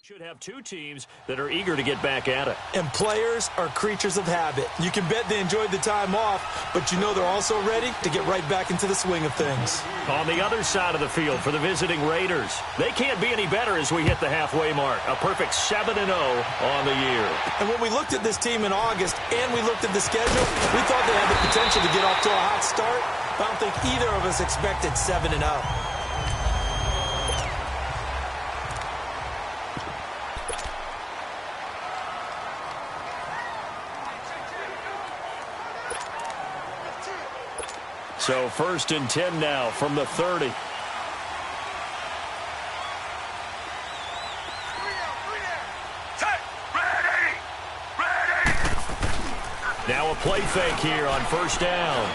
Should have two teams that are eager to get back at it. And players are creatures of habit. You can bet they enjoyed the time off, but you know they're also ready to get right back into the swing of things. On the other side of the field for the visiting Raiders, they can't be any better as we hit the halfway mark. A perfect 7-0 on the year. And when we looked at this team in August and we looked at the schedule, we thought they had the potential to get off to a hot start. I don't think either of us expected 7-0. So 1st and 10 now from the 30. Now a play fake here on 1st down.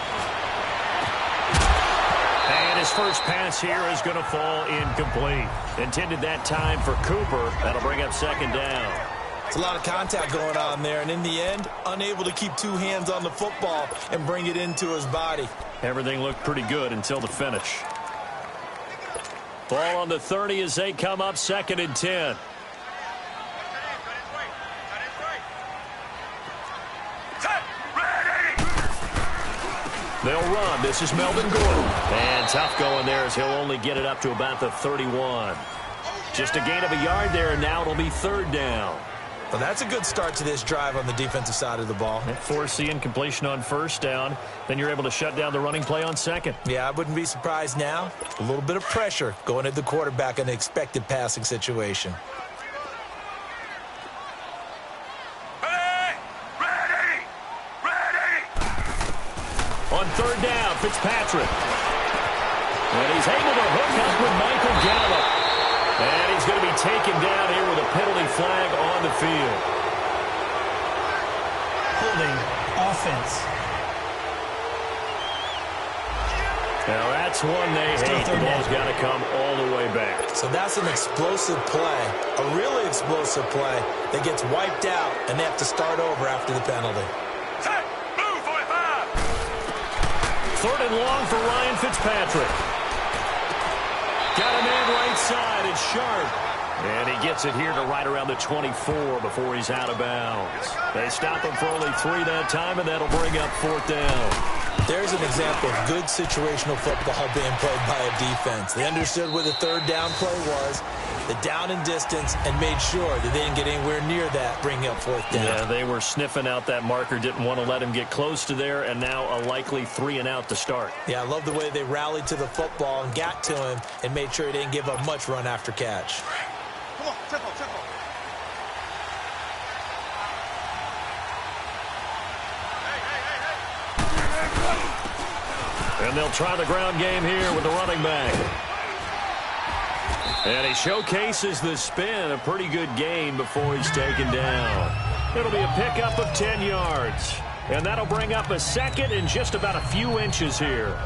And his first pass here is going to fall incomplete. Intended that time for Cooper. That'll bring up 2nd down. It's a lot of contact going on there, and in the end, unable to keep two hands on the football and bring it into his body. Everything looked pretty good until the finish. Ball on the 30 as they come up 2nd and 10. They'll run. This is Melvin Gordon. And tough going there as he'll only get it up to about the 31. Just a gain of a yard there, and now it'll be 3rd down. Well, that's a good start to this drive on the defensive side of the ball. Force the incompletion on 1st down. Then you're able to shut down the running play on 2nd. Yeah, I wouldn't be surprised now. A little bit of pressure going at the quarterback in an expected passing situation. Ready! On 3rd down, Fitzpatrick. And he's able to hook up with Michael Gallup. And he's going to be taken down here with a penalty flag on the field. Holding offense. Now that's one they hate. The ball's got to come all the way back. So that's an explosive play, a really explosive play that gets wiped out, and they have to start over after the penalty. Set! Move, 45! 3rd and long for Ryan Fitzpatrick. Got a man right side. It's Sharp. And he gets it here to right around the 24 before he's out of bounds. They stop him for only 3 that time, and that'll bring up 4th down. There's an example of good situational football being played by a defense. They understood where the 3rd down play was, the down and distance, and made sure that they didn't get anywhere near that, bringing up 4th down. Yeah, they were sniffing out that marker, didn't want to let him get close to there, and now a likely 3 and out to start. Yeah, I love the way they rallied to the football and got to him and made sure he didn't give up much run after catch. Come on, tempo. And they'll try the ground game here with the running back. And he showcases the spin, a pretty good gain before he's taken down. It'll be a pickup of 10 yards. And that'll bring up a 2nd and just about a few inches here.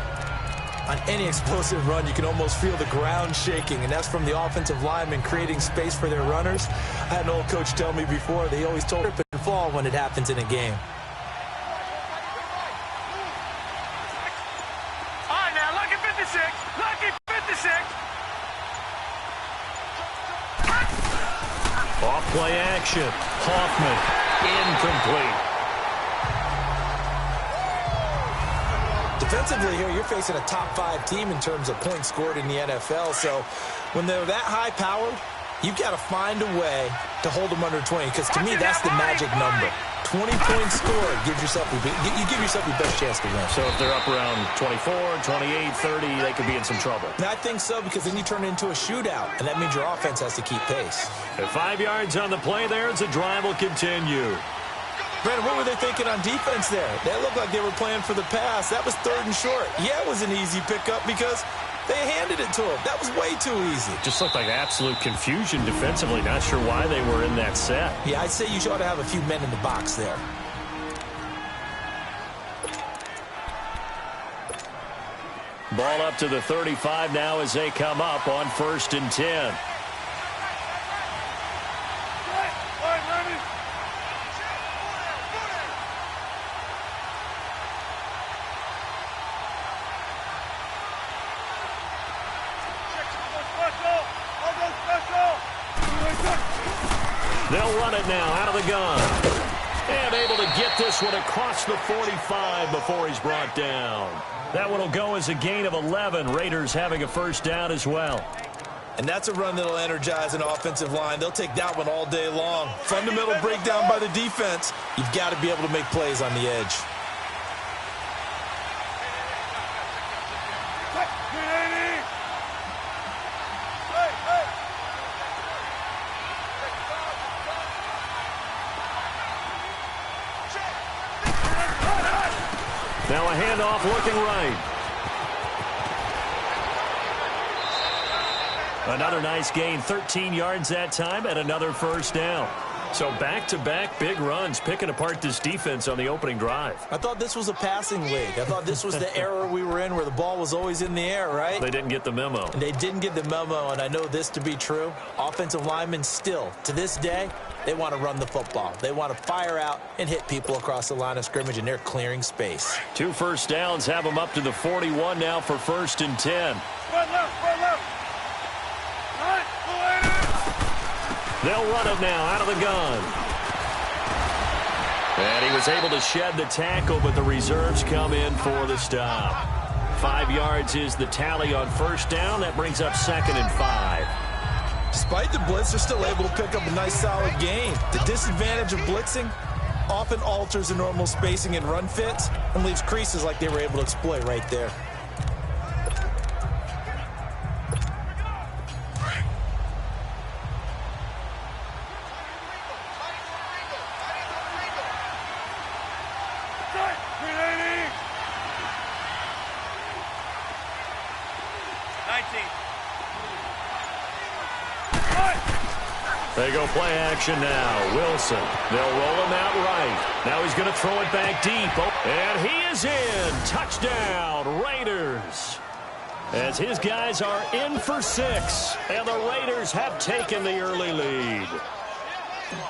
On any explosive run, you can almost feel the ground shaking, and that's from the offensive linemen creating space for their runners. I had an old coach tell me before, they always told trip and fall when it happens in a game. All right, now, lucky 56. Lucky 56. Off play action. Hoffman, incomplete. Defensively here, you're facing a top 5 team in terms of points scored in the NFL. So when they're that high powered, you've got to find a way to hold them under 20. Because to me, that's the magic number. 20 points scored, you give yourself your best chance to win. So if they're up around 24, 28, 30, they could be in some trouble. And I think so, because then you turn it into a shootout, and that means your offense has to keep pace. At 5 yards on the play there, as the drive will continue. Brandon, what were they thinking on defense there? They looked like they were playing for the pass. That was 3rd and short. Yeah, it was an easy pickup because they handed it to him. That was way too easy. Just looked like absolute confusion defensively. Not sure why they were in that set. Yeah, I'd say you ought to have a few men in the box there. Ball up to the 35 now as they come up on 1st and 10. They'll run it now out of the gun. And able to get this one across the 45 before he's brought down. That one will go as a gain of 11. Raiders having a first down as well. And that's a run that'll energize an offensive line. They'll take that one all day long. Fundamental breakdown by the defense. You've got to be able to make plays on the edge. Now a handoff looking right. Another nice gain, 13 yards that time, and another first down. So back-to-back big runs, picking apart this defense on the opening drive. I thought this was a passing league. I thought this was the era we were in where the ball was always in the air, right? They didn't get the memo. They didn't get the memo, and I know this to be true. Offensive linemen still, to this day, they want to run the football. They want to fire out and hit people across the line of scrimmage, and they're clearing space. 2 first downs have them up to the 41 now for 1st and 10. Run left. They'll run it now out of the gun. And he was able to shed the tackle, but the reserves come in for the stop. 5 yards is the tally on first down. That brings up 2nd and 5. Despite the blitz, they're still able to pick up a nice, solid gain. The disadvantage of blitzing often alters the normal spacing and run fits and leaves creases like they were able to exploit right there. They go play action now. Wilson. They'll roll him out right. Now he's going to throw it back deep. And he is in. Touchdown, Raiders. As his guys are in for 6. And the Raiders have taken the early lead.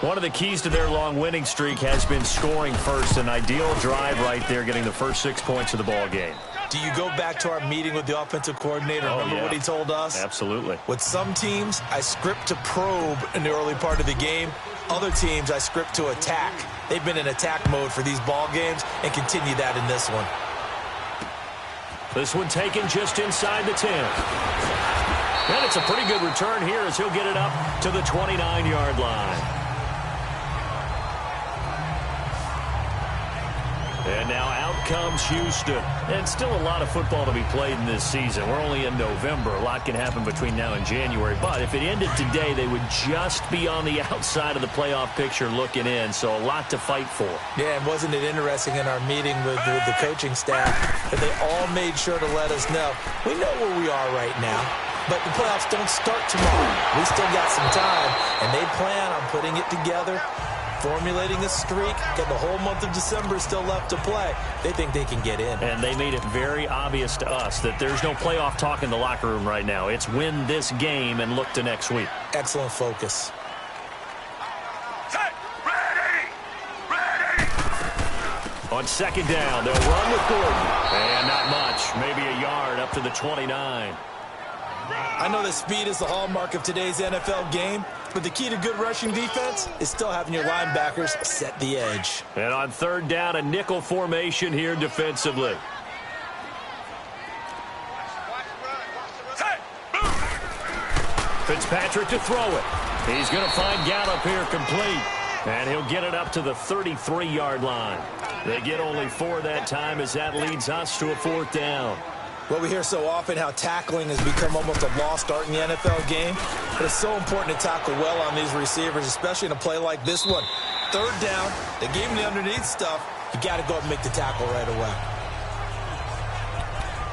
One of the keys to their long winning streak has been scoring first. An ideal drive right there, getting the first 6 points of the ball game. Do you go back to our meeting with the offensive coordinator? Remember what he told us? Absolutely. With some teams, I script to probe in the early part of the game. Other teams, I script to attack. They've been in attack mode for these ball games and continue that in this one. This one taken just inside the 10. And it's a pretty good return here as he'll get it up to the 29-yard line. And now out comes Houston. And still a lot of football to be played in this season. We're only in November. A lot can happen between now and January. But if it ended today, they would just be on the outside of the playoff picture looking in. So a lot to fight for. Yeah, and wasn't it interesting in our meeting with the coaching staff that they all made sure to let us know, we know where we are right now, but the playoffs don't start tomorrow. We still got some time, and they plan on putting it together, formulating a streak, got the whole month of December still left to play. They think they can get in. And they made it very obvious to us that there's no playoff talk in the locker room right now. It's win this game and look to next week. Excellent focus. Set. Ready. On 2nd down, they'll run with Gordon. And not much, maybe a yard up to the 29. I know that speed is the hallmark of today's NFL game, but the key to good rushing defense is still having your linebackers set the edge. And on 3rd down, a nickel formation here defensively. Fitzpatrick to throw it. He's going to find Gallup here complete. And he'll get it up to the 33-yard line. They get only 4 that time as that leads us to a 4th down. Well, we hear so often how tackling has become almost a lost art in the NFL game, but it's so important to tackle well on these receivers, especially in a play like this one. 3rd down, they gave him the underneath stuff. You got to go up and make the tackle right away.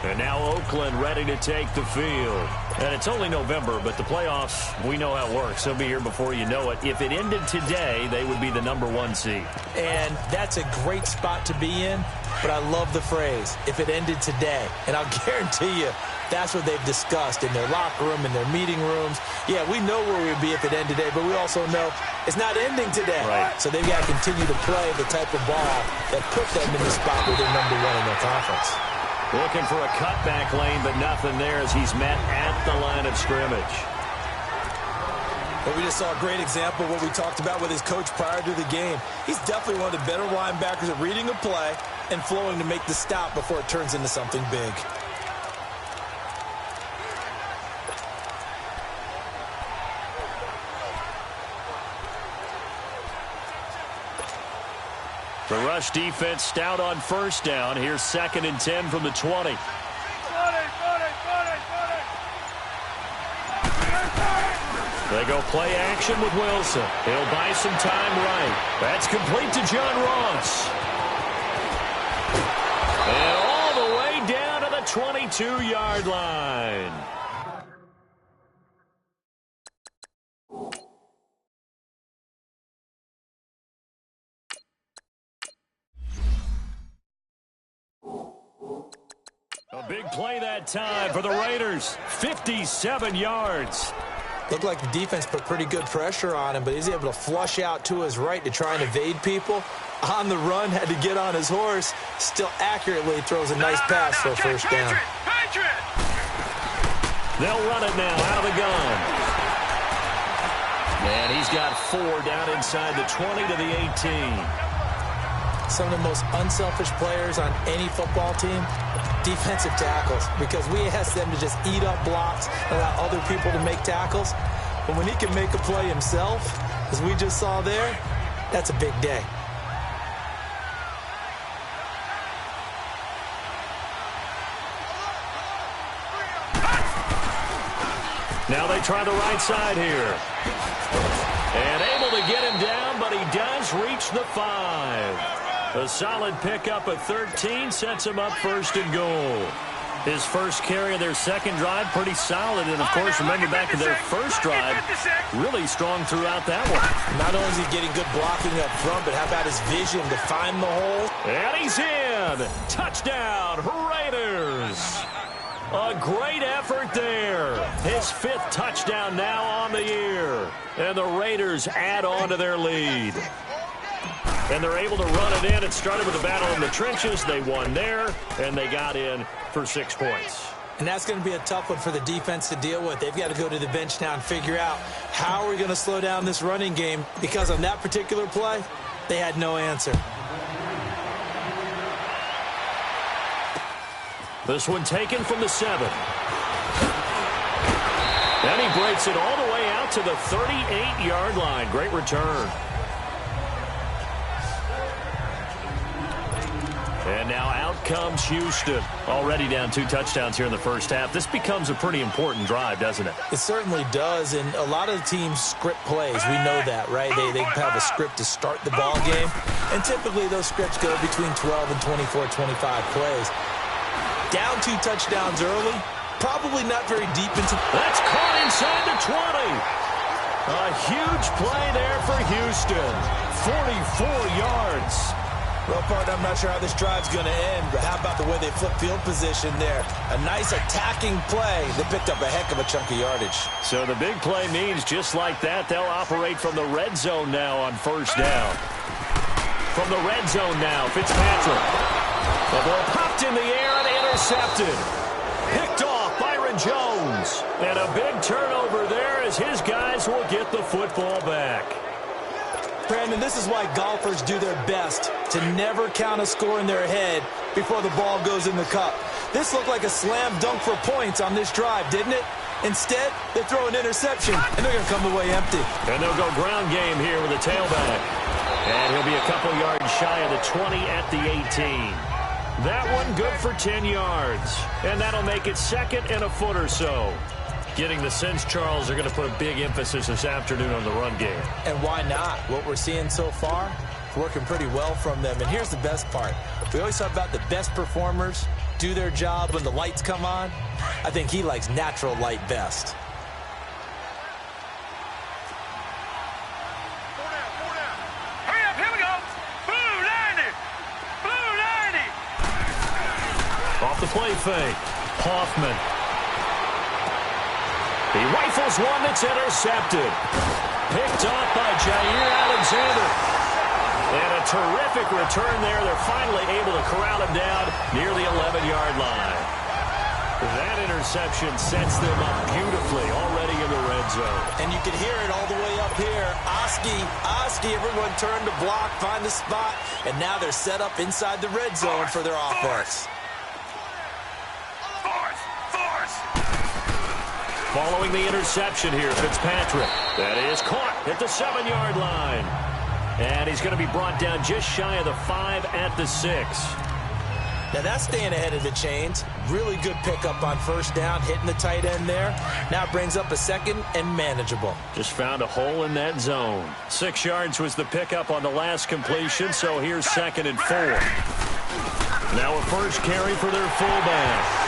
And now Oakland ready to take the field. And it's only November, but the playoffs, we know how it works. They'll be here before you know it. If it ended today, they would be the #1 seed. And that's a great spot to be in, but I love the phrase, if it ended today. And I'll guarantee you, that's what they've discussed in their locker room, in their meeting rooms. Yeah, we know where we would be if it ended today, but we also know it's not ending today. Right. So they've got to continue to play the type of ball that put them in the spot where they're #1 in their conference. Looking for a cutback lane, but nothing there as he's met at the line of scrimmage. Well, we just saw a great example of what we talked about with his coach prior to the game. He's definitely one of the better linebackers at reading a play and flowing to make the stop before it turns into something big. The rush defense stout on first down. Here's 2nd and 10 from the 20. They go play action with Wilson. He'll buy some time right. That's complete to John Ross. And all the way down to the 22-yard line. A big play that time for the Raiders. 57 yards. Looked like the defense put pretty good pressure on him, but he's able to flush out to his right to try and evade people. On the run, had to get on his horse. Still accurately throws a nice pass for a first down. They'll run it now out of the gun. And he's got 4 down inside the 20 to the 18. Some of the most unselfish players on any football team, defensive tackles, because we ask them to just eat up blocks and allow other people to make tackles. But when he can make a play himself, as we just saw there, that's a big day. Now they try the right side here. And able to get him down, but he does reach the 5. A solid pickup of 13 sets him up 1st and goal. His first carry of their second drive, pretty solid. And, of course, remember back to their first drive, really strong throughout that one. Not only is he getting good blocking up front, but how about his vision to find the hole? And he's in. Touchdown, Raiders. A great effort there. His 5th touchdown now on the year. And the Raiders add on to their lead. And they're able to run it in. It started with a battle in the trenches. They won there, and they got in for 6 points. And that's going to be a tough one for the defense to deal with. They've got to go to the bench now and figure out how are we going to slow down this running game, because on that particular play, they had no answer. This one taken from the 7. And he breaks it all the way out to the 38-yard line. Great return. And now out comes Houston. Already down 2 touchdowns here in the first half. This becomes a pretty important drive, doesn't it? It certainly does, and a lot of the teams script plays. We know that, right? They have a script to start the ball game, and typically those scripts go between 12 and 24, 25 plays. Down 2 touchdowns early, probably not very deep into... That's caught inside the 20. A huge play there for Houston. 44 yards. Well, partner, I'm not sure how this drive's going to end, but how about the way they flip field position there? A nice attacking play. They picked up a heck of a chunk of yardage. So the big play means just like that, they'll operate from the red zone now on first down. From the red zone now, Fitzpatrick. The ball popped in the air and intercepted. Picked off Byron Jones. And a big turnover there as his guys will get the football back. Brandon, this is why golfers do their best to never count a score in their head before the ball goes in the cup. This looked like a slam dunk for points on this drive, didn't it? Instead, they throw an interception, and they're going to come away empty. And they'll go ground game here with a tailback. And he'll be a couple yards shy of the 20 at the 18. That one good for 10 yards. And that'll make it 2nd and a foot or so. Getting the sense, Charles, are going to put a big emphasis this afternoon on the run game. And why not? What we're seeing so far, working pretty well from them. And here's the best part. We always talk about the best performers do their job when the lights come on. I think he likes natural light best. Hurry up, here we go. Blue 90. Blue 90. Off the play fake. Hoffman. He rifles one that's intercepted. Picked off by Jair Alexander. And a terrific return there. They're finally able to corral him down near the 11-yard line. That interception sets them up beautifully already in the red zone. And you can hear it all the way up here. Oski, everyone turned to block, find the spot, and now they're set up inside the red zone for their offense. Following the interception here, Fitzpatrick. That is caught at the 7-yard line. And he's going to be brought down just shy of the 5 at the 6. Now that's staying ahead of the chains. Really good pickup on first down, hitting the tight end there. Now it brings up a second and manageable. Just found a hole in that zone. 6 yards was the pickup on the last completion, so here's 2nd and 4. Now a first carry for their fullback.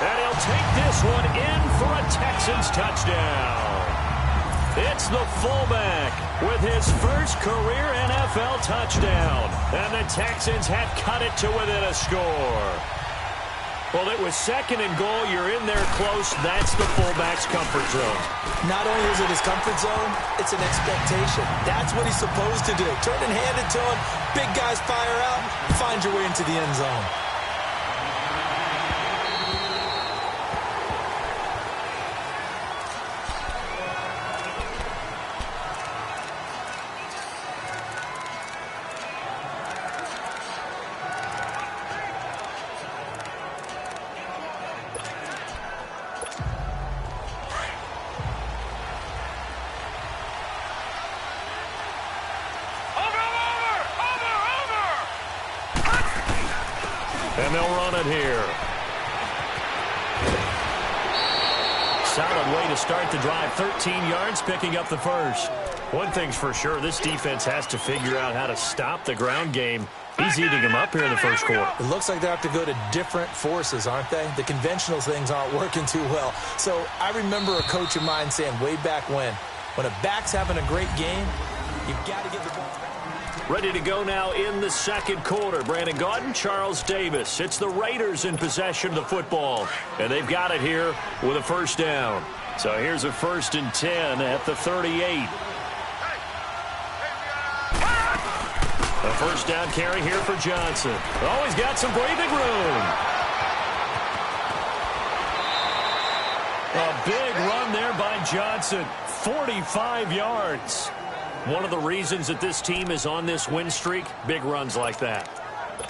And he'll take this one in for a Texans touchdown. It's the fullback with his first career NFL touchdown. And the Texans have cut it to within a score. Well, it was 2nd and goal. You're in there close. That's the fullback's comfort zone. Not only is it his comfort zone, it's an expectation. That's what he's supposed to do. Turn and hand it to him. Big guys fire out. Find your way into the end zone. And they'll run it here. Solid way to start the drive. 13 yards, picking up the first. One thing's for sure, this defense has to figure out how to stop the ground game. He's eating them up here in the first quarter. It looks like they have to go to different forces, aren't they? The conventional things aren't working too well. So I remember a coach of mine saying way back when a back's having a great game, you've got to get the ball. Ready to go now in the second quarter. Brandon Gaudin, Charles Davis. It's the Raiders in possession of the football. And they've got it here with a first down. So here's a 1st and 10 at the 38. A first down carry here for Johnson. Oh, he's got some breathing room. A big run there by Johnson. 45 yards. One of the reasons that this team is on this win streak, big runs like that.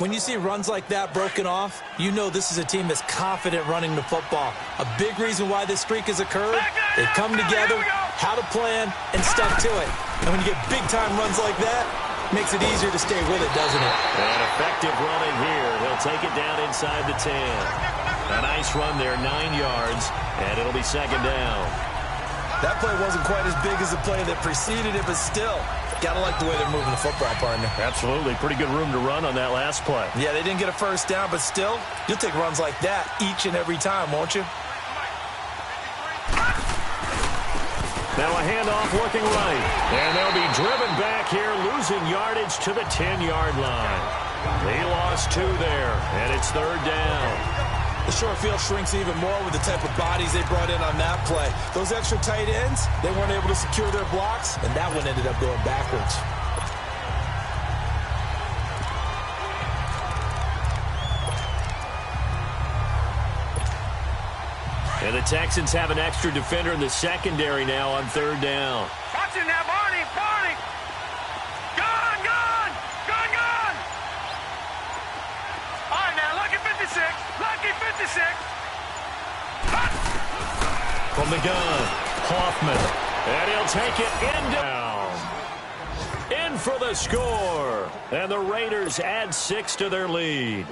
When you see runs like that broken off, you know this is a team that's confident running the football. A big reason why this streak has occurred, they come together, how to plan, and stuck to it. And when you get big-time runs like that, it makes it easier to stay with it, doesn't it? And effective running here. He'll take it down inside the 10. A nice run there, 9 yards, and it'll be 2nd down. That play wasn't quite as big as the play that preceded it, but still, got to like the way they're moving the football, partner. Absolutely. Pretty good room to run on that last play. Yeah, they didn't get a first down, but still, you'll take runs like that each and every time, won't you? Now a handoff looking right. And they'll be driven back here, losing yardage to the 10-yard line. They lost 2 there, and it's 3rd down. The short field shrinks even more with the type of bodies they brought in on that play. Those extra tight ends, they weren't able to secure their blocks, and that one ended up going backwards. And the Texans have an extra defender in the secondary now on 3rd down. Watch it now, Barney. Gone. All right, now, lucky 56. From the gun, Hoffman. And he'll take it down. In for the score. And the Raiders add 6 to their lead.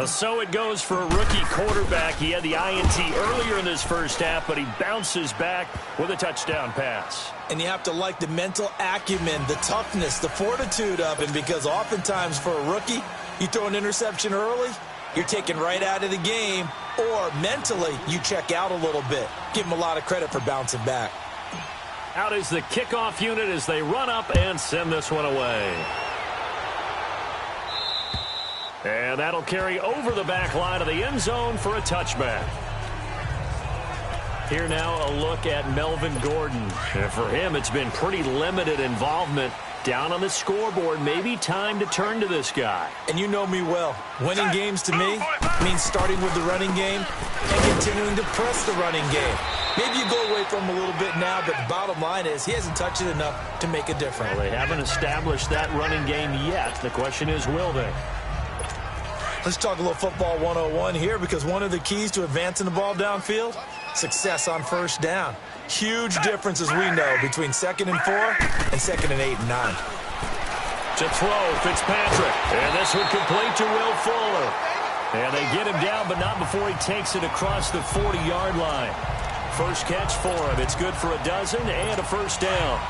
So it goes for a rookie quarterback. He had the INT earlier in this first half, but he bounces back with a touchdown pass. And you have to like the mental acumen, the toughness, the fortitude of him, because oftentimes for a rookie, you throw an interception early, you're taken right out of the game, or mentally you check out a little bit. Give him a lot of credit for bouncing back. Out is the kickoff unit as they run up and send this one away. And that'll carry over the back line of the end zone for a touchback. Here now a look at Melvin Gordon. And for him, it's been pretty limited involvement. Down on the scoreboard, maybe time to turn to this guy. And you know me well. Winning games to me means starting with the running game and continuing to press the running game. Maybe you go away from him a little bit now, but the bottom line is he hasn't touched it enough to make a difference. Well, they haven't established that running game yet. The question is, will they? Let's talk a little football 101 here, because one of the keys to advancing the ball downfield, success on first down. Huge difference, as we know, between 2nd and 4 and 2nd and 8 and 9. To throw, Fitzpatrick. And this one complete to Will Fuller. And they get him down, but not before he takes it across the 40-yard line. First catch for him. It's good for a dozen and a first down.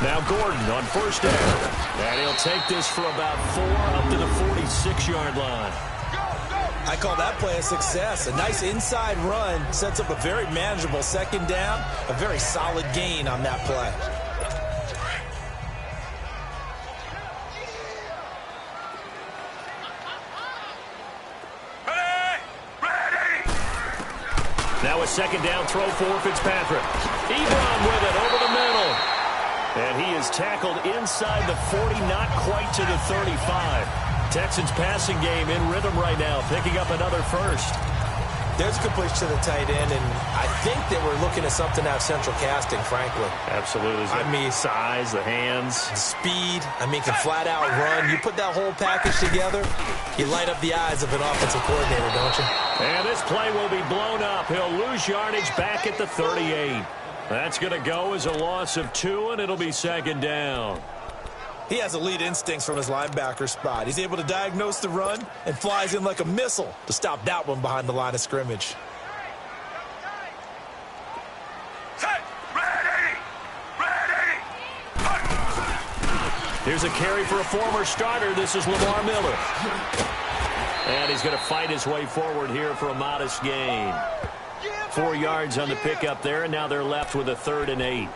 Now Gordon on first down. And he'll take this for about 4 up to the 46-yard line. I call that play a success. A nice inside run sets up a very manageable 2nd down. A very solid gain on that play. Now a 2nd down throw for Fitzpatrick. Ebron with it over the middle. And he is tackled inside the 40, not quite to the 35. Texans passing game in rhythm right now, picking up another first. There's a good push to the tight end, and I think that we're looking at something out of central casting, frankly. Absolutely. I mean, size, the hands. Speed, can flat out run. You put that whole package together, you light up the eyes of an offensive coordinator, don't you? And this play will be blown up. He'll lose yardage back at the 38. That's going to go as a loss of 2, and it'll be 2nd down. He has elite instincts from his linebacker spot. He's able to diagnose the run and flies in like a missile to stop that one behind the line of scrimmage. Set, ready, ready. Here's a carry for a former starter. This is Lamar Miller. And he's going to fight his way forward here for a modest gain. 4 yards on the pickup there, and now they're left with a 3rd and 8.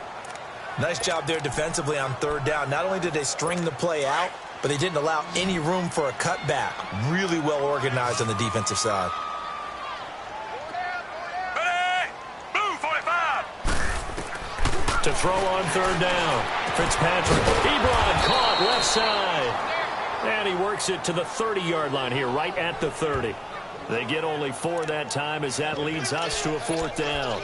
Nice job there defensively on 3rd down. Not only did they string the play out, but they didn't allow any room for a cutback. Really well organized on the defensive side. Ready, move 45. To throw on 3rd down. Fitzpatrick. Ebron caught left side. And he works it to the 30-yard line here, right at the 30. They get only 4 that time, as that leads us to a 4th down.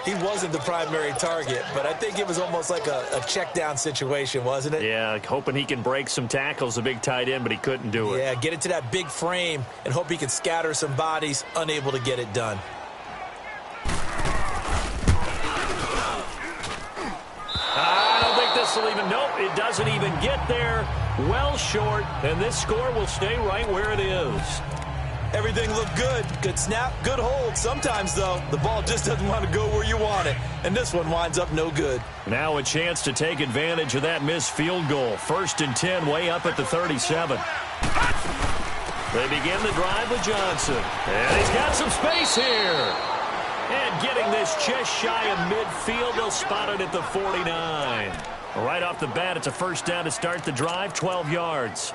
He wasn't the primary target, but I think it was almost like a check down situation, wasn't it? Yeah, hoping he can break some tackles, a big tight end, but he couldn't do it. Yeah, get it to that big frame and hope he can scatter some bodies, unable to get it done. I don't think this will even, nope, it doesn't even get there. Well short, and this score will stay right where it is. Everything looked good. Good snap, good hold. Sometimes, though, the ball just doesn't want to go where you want it. And this one winds up no good. Now a chance to take advantage of that missed field goal. 1st and 10, way up at the 37. They begin the drive with Johnson. And he's got some space here. And getting this just shy of midfield, they'll spot it at the 49. Right off the bat, it's a first down to start the drive, 12 yards.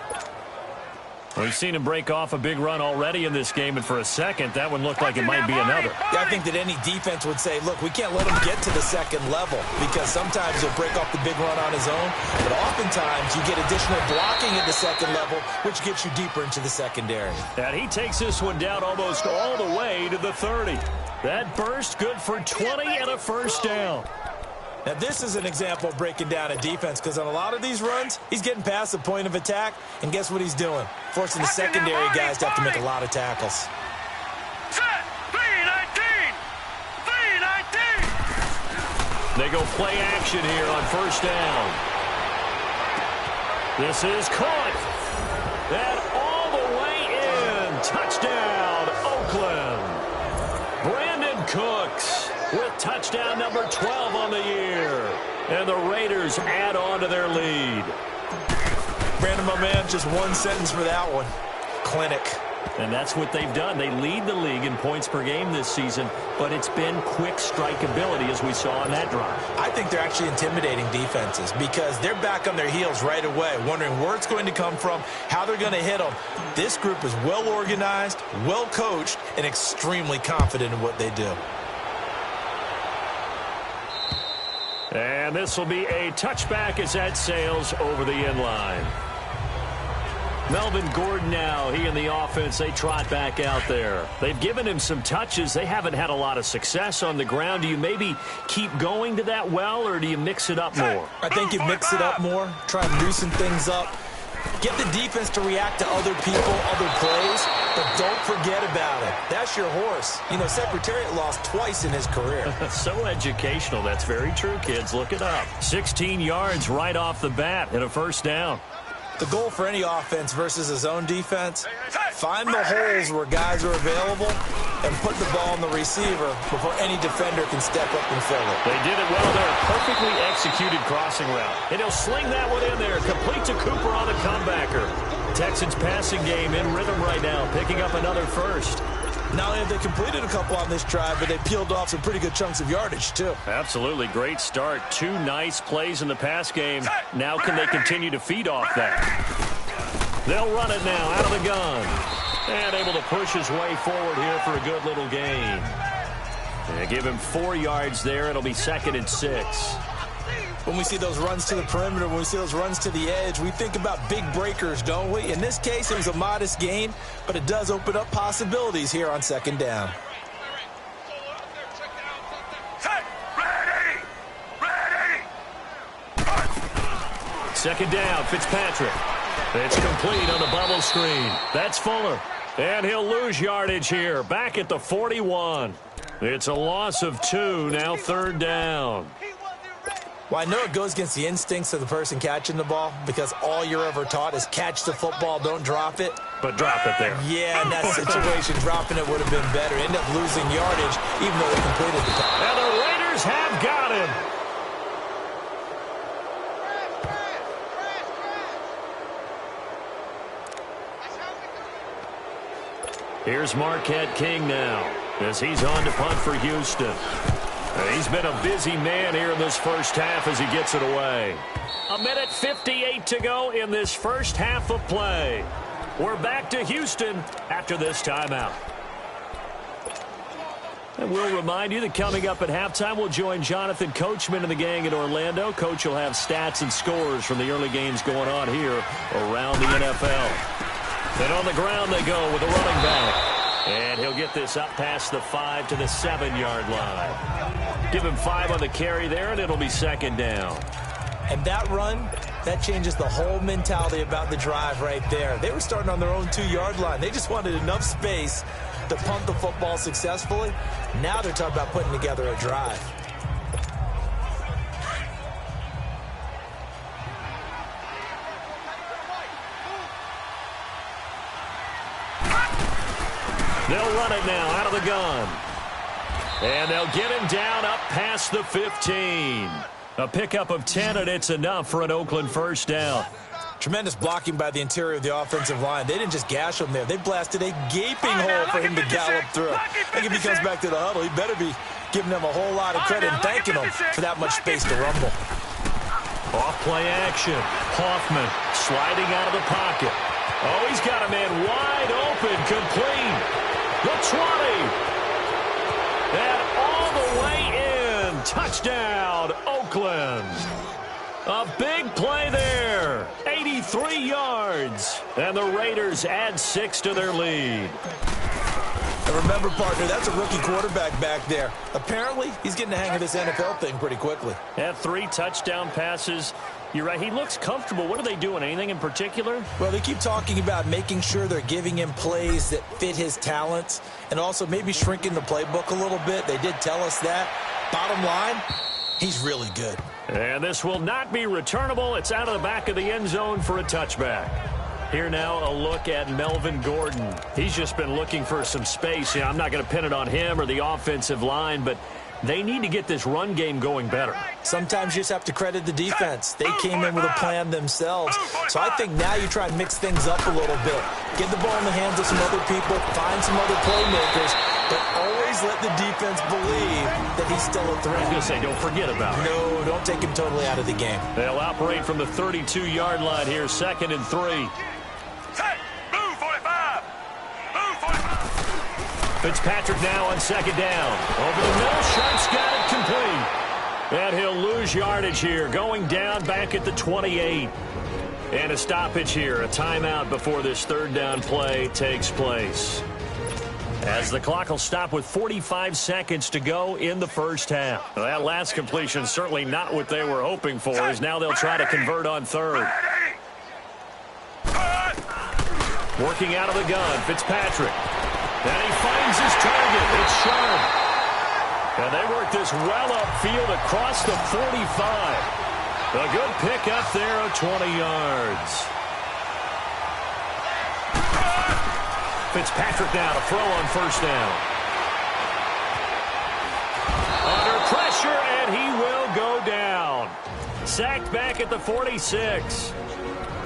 We've seen him break off a big run already in this game, and for a second, that one looked like it might be another. Yeah, I think that any defense would say, look, we can't let him get to the second level, because sometimes he'll break off the big run on his own, but oftentimes you get additional blocking at the second level, which gets you deeper into the secondary. And he takes this one down almost all the way to the 30. That burst good for 20 and a first down. Now, this is an example of breaking down a defense, because on a lot of these runs, he's getting past the point of attack, and guess what he's doing? Forcing the secondary guys to have to make a lot of tackles. Set, 319. 319. They go play action here on first down. This is caught. And all the way in. Touchdown, Oakland. Brandon Cooks with touchdown number 12 on the year. And the Raiders add on to their lead. Brandon, my man, just one sentence for that one. Clinic. And that's what they've done. They lead the league in points per game this season, but it's been quick strike ability, as we saw on that drive. I think they're actually intimidating defenses, because they're back on their heels right away, wondering where it's going to come from, how they're going to hit them. This group is well organized, well coached, and extremely confident in what they do. And this will be a touchback as that sails over the end line. Melvin Gordon now, he and the offense, they trot back out there. They've given him some touches. They haven't had a lot of success on the ground. Do you maybe keep going to that well, or do you mix it up more? I think you mix it up more, try and loosen things up. Get the defense to react to other people, other plays, but don't forget about it. That's your horse. You know, Secretariat lost twice in his career. So educational. That's very true, kids. Look it up. 16 yards right off the bat and a first down. The goal for any offense versus his own defense, find the holes where guys are available and put the ball on the receiver before any defender can step up and fill it. They did it well there. Perfectly executed crossing route. And he'll sling that one in there. Complete to Cooper on the comebacker. Texans passing game in rhythm right now, picking up another first. Not only have they completed a couple on this drive, but they peeled off some pretty good chunks of yardage, too. Absolutely. Great start. 2 nice plays in the pass game. Now can they continue to feed off that? They'll run it now out of the gun. And able to push his way forward here for a good little gain. And give him 4 yards there. It'll be 2nd and 6. When we see those runs to the perimeter, when we see those runs to the edge, we think about big breakers, don't we? In this case, it was a modest gain, but it does open up possibilities here on 2nd down. Second down, Fitzpatrick. It's complete on the bubble screen. That's Fuller. And he'll lose yardage here, back at the 41. It's a loss of 2, now 3rd down. Well, I know it goes against the instincts of the person catching the ball because all you're ever taught is catch the football, don't drop it. But drop it there. Yeah, in that situation, dropping it would have been better. End up losing yardage, even though they completed the pass. And the Raiders have got him. Here's Marquette King now as he's on to punt for Houston. He's been a busy man here in this first half as he gets it away. 1:58 to go in this first half of play. We're back to Houston after this timeout. And we'll remind you that coming up at halftime, we'll join Jonathan Coachman and the gang in Orlando. Coach will have stats and scores from the early games going on here around the NFL. And on the ground they go with the running back. And he'll get this up past the 5 to the 7-yard line. Give him 5 on the carry there, and it'll be 2nd down. And that run, that changes the whole mentality about the drive right there. They were starting on their own 2-yard line. They just wanted enough space to punt the football successfully. Now they're talking about putting together a drive. They'll run it now out of the gun. And they'll get him down up past the 15. A pickup of 10, and it's enough for an Oakland first down. Tremendous blocking by the interior of the offensive line. They didn't just gash him there. They blasted a gaping hole for him to gallop through. I think if he comes back to the huddle, he better be giving them a whole lot of credit and thanking them for that much space to rumble. Off play action. Hoffman sliding out of the pocket. Oh, he's got a man wide open, complete. The 20. And all the way in. Touchdown, Oakland. A big play there. 83 yards. And the Raiders add 6 to their lead. And remember, partner, that's a rookie quarterback back there. Apparently, he's getting the hang of this NFL thing pretty quickly. Had 3 touchdown passes. You're right. He looks comfortable. What are they doing? Anything in particular? Well, they keep talking about making sure they're giving him plays that fit his talents and also maybe shrinking the playbook a little bit. They did tell us that. Bottom line, he's really good. And this will not be returnable. It's out of the back of the end zone for a touchback. Here now, a look at Melvin Gordon. He's just been looking for some space. I'm not going to pin it on him or the offensive line, but they need to get this run game going better. Sometimes you just have to credit the defense. They came in with a plan themselves. So I think now you try and mix things up a little bit. Get the ball in the hands of some other people, find some other playmakers, but always let the defense believe that he's still a threat. I was going to say, don't forget about it. No, don't take him totally out of the game. They'll operate from the 32-yard line here, 2nd and 3. Fitzpatrick now on 2nd down. Over the middle, Sharp's got it complete. And he'll lose yardage here, going down back at the 28. And a stoppage here, a timeout before this third down play takes place. As the clock will stop with 45 seconds to go in the first half. Well, that last completion certainly not what they were hoping for, as now they'll try to convert on third. Working out of the gun, Fitzpatrick. And he finds his target. It's Sharp. And they work this well upfield across the 45. A good pick up there of 20 yards. Fitzpatrick now to throw on first down. Under pressure, and he will go down. Sacked back at the 46.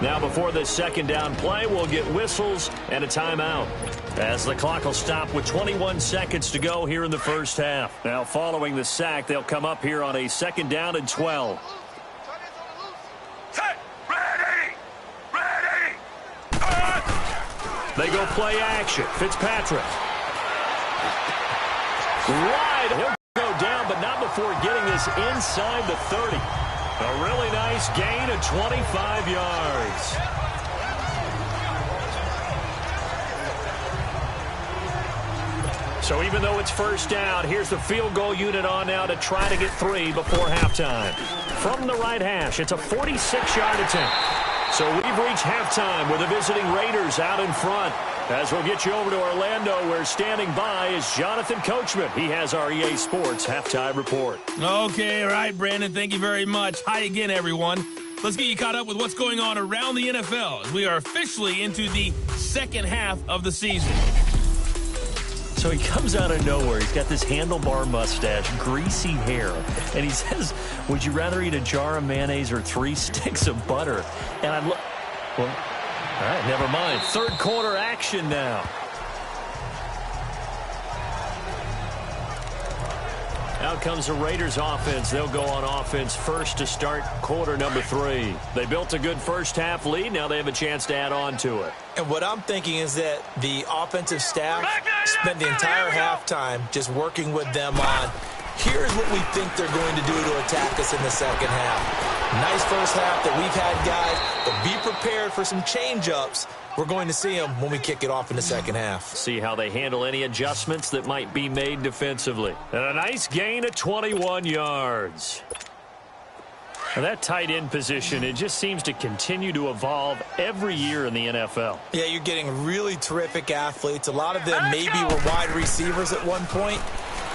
Now before this second down play, we'll get whistles and a timeout. As the clock will stop with 21 seconds to go here in the first half. Now following the sack, they'll come up here on a second down and 12. They go play action. Fitzpatrick. Wide. He'll go down, but not before getting this inside the 30. A really nice gain of 25 yards. So even though it's first down, here's the field goal unit on now to try to get 3 before halftime. From the right hash, it's a 46-yard attempt. So we've reached halftime with the visiting Raiders out in front. As we'll get you over to Orlando, where standing by is Jonathan Coachman. He has our EA Sports halftime report. Okay, all right, Brandon, thank you very much. Hi again, everyone. Let's get you caught up with what's going on around the NFL as we are officially into the second half of the season. So he comes out of nowhere. He's got this handlebar mustache, greasy hair, and he says, would you rather eat a jar of mayonnaise or 3 sticks of butter? And I look, well, all right, never mind. Third quarter action now. Out comes the Raiders offense. They'll go on offense first to start quarter number 3. They built a good first half lead. Now they have a chance to add on to it. And what I'm thinking is that the offensive staff spent the entire halftime just working with them on, here's what we think they're going to do to attack us in the second half. Nice first half that we've had, guys, but be prepared for some change-ups. We're going to see them when we kick it off in the second half. See how they handle any adjustments that might be made defensively. And a nice gain of 21 yards. And that tight end position, it just seems to continue to evolve every year in the NFL. Yeah, you're getting really terrific athletes. A lot of them maybe were wide receivers at one point.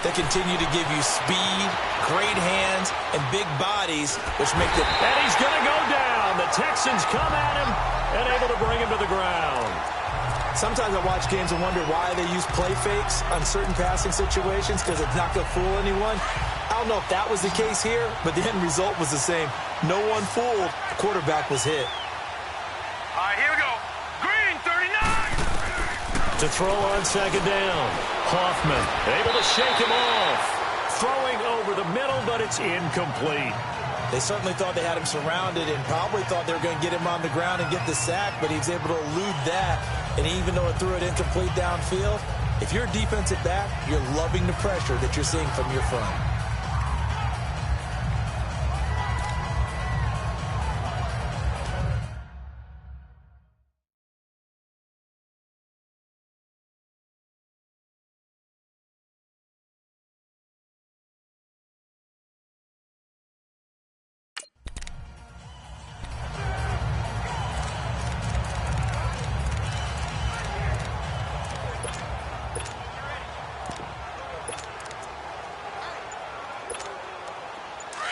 They continue to give you speed, great hands, and big bodies, which make them... And he's going to go down. The Texans come at him and able to bring him to the ground. Sometimes I watch games and wonder why they use play fakes on certain passing situations, because it's not going to fool anyone. I don't know if that was the case here, but the end result was the same. No one fooled. The quarterback was hit. All right, here we go. Green, 39. To throw on second down. Hoffman able to shake him off. Throwing over the middle, but it's incomplete. They certainly thought they had him surrounded and probably thought they were going to get him on the ground and get the sack, but he was able to elude that. And even though it threw it incomplete downfield, if you're a defensive back, you're loving the pressure that you're seeing from your front.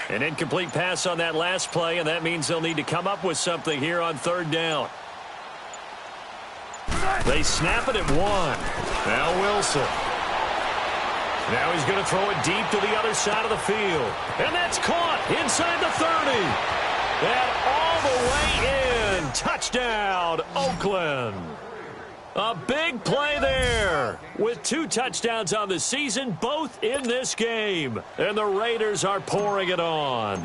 An incomplete pass on that last play, and that means they'll need to come up with something here on third down. They snap it at 1. Now Wilson. Now he's going to throw it deep to the other side of the field. And that's caught inside the 30. And all the way in. Touchdown, Oakland. A big play there with 2 touchdowns on the season, both in this game. And the Raiders are pouring it on.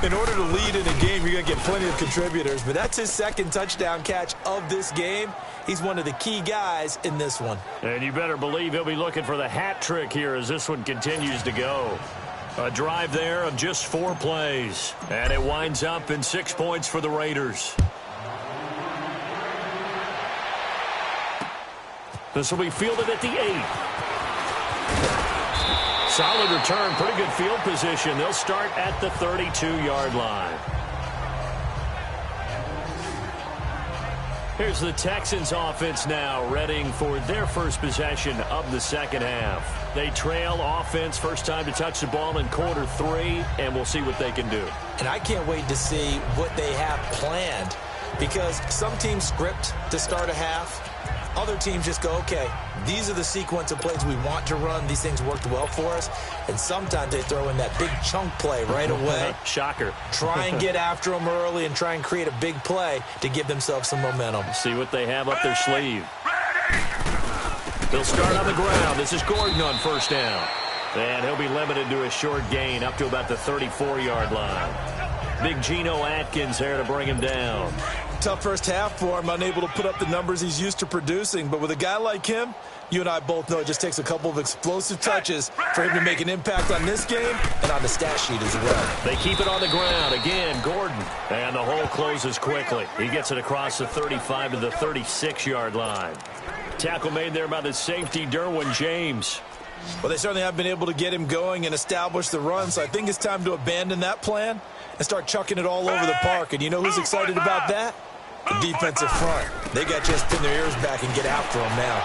In order to lead in a game, you're going to get plenty of contributors, but that's his second touchdown catch of this game. He's one of the key guys in this one. And you better believe he'll be looking for the hat trick here as this one continues to go. A drive there of just 4 plays. And it winds up in 6 points for the Raiders. This will be fielded at the 8. Solid return, pretty good field position. They'll start at the 32-yard line. Here's the Texans offense now, readying for their first possession of the second half. They trail offense, first time to touch the ball in quarter 3, and we'll see what they can do. And I can't wait to see what they have planned, because some teams script to start a half. Other teams just go, okay, these are the sequence of plays we want to run. These things worked well for us. And sometimes they throw in that big chunk play right away. Shocker. Try and get after them early and try and create a big play to give themselves some momentum. See what they have up their sleeve. They'll start on the ground. This is Gordon on first down. And he'll be limited to a short gain up to about the 34-yard line. Big Geno Atkins there to bring him down. Tough first half for him, unable to put up the numbers he's used to producing. But with a guy like him, you and I both know it just takes a couple of explosive touches for him to make an impact on this game and on the stat sheet as well. They keep it on the ground. Again, Gordon. And the hole closes quickly. He gets it across the 35 to the 36-yard line. Tackle made there by the safety, Derwin James. Well, they certainly have been able to get him going and establish the run, so I think it's time to abandon that plan and start chucking it all over the park. And you know who's excited about that? The defensive front. They got to just pin their ears back and get after him now.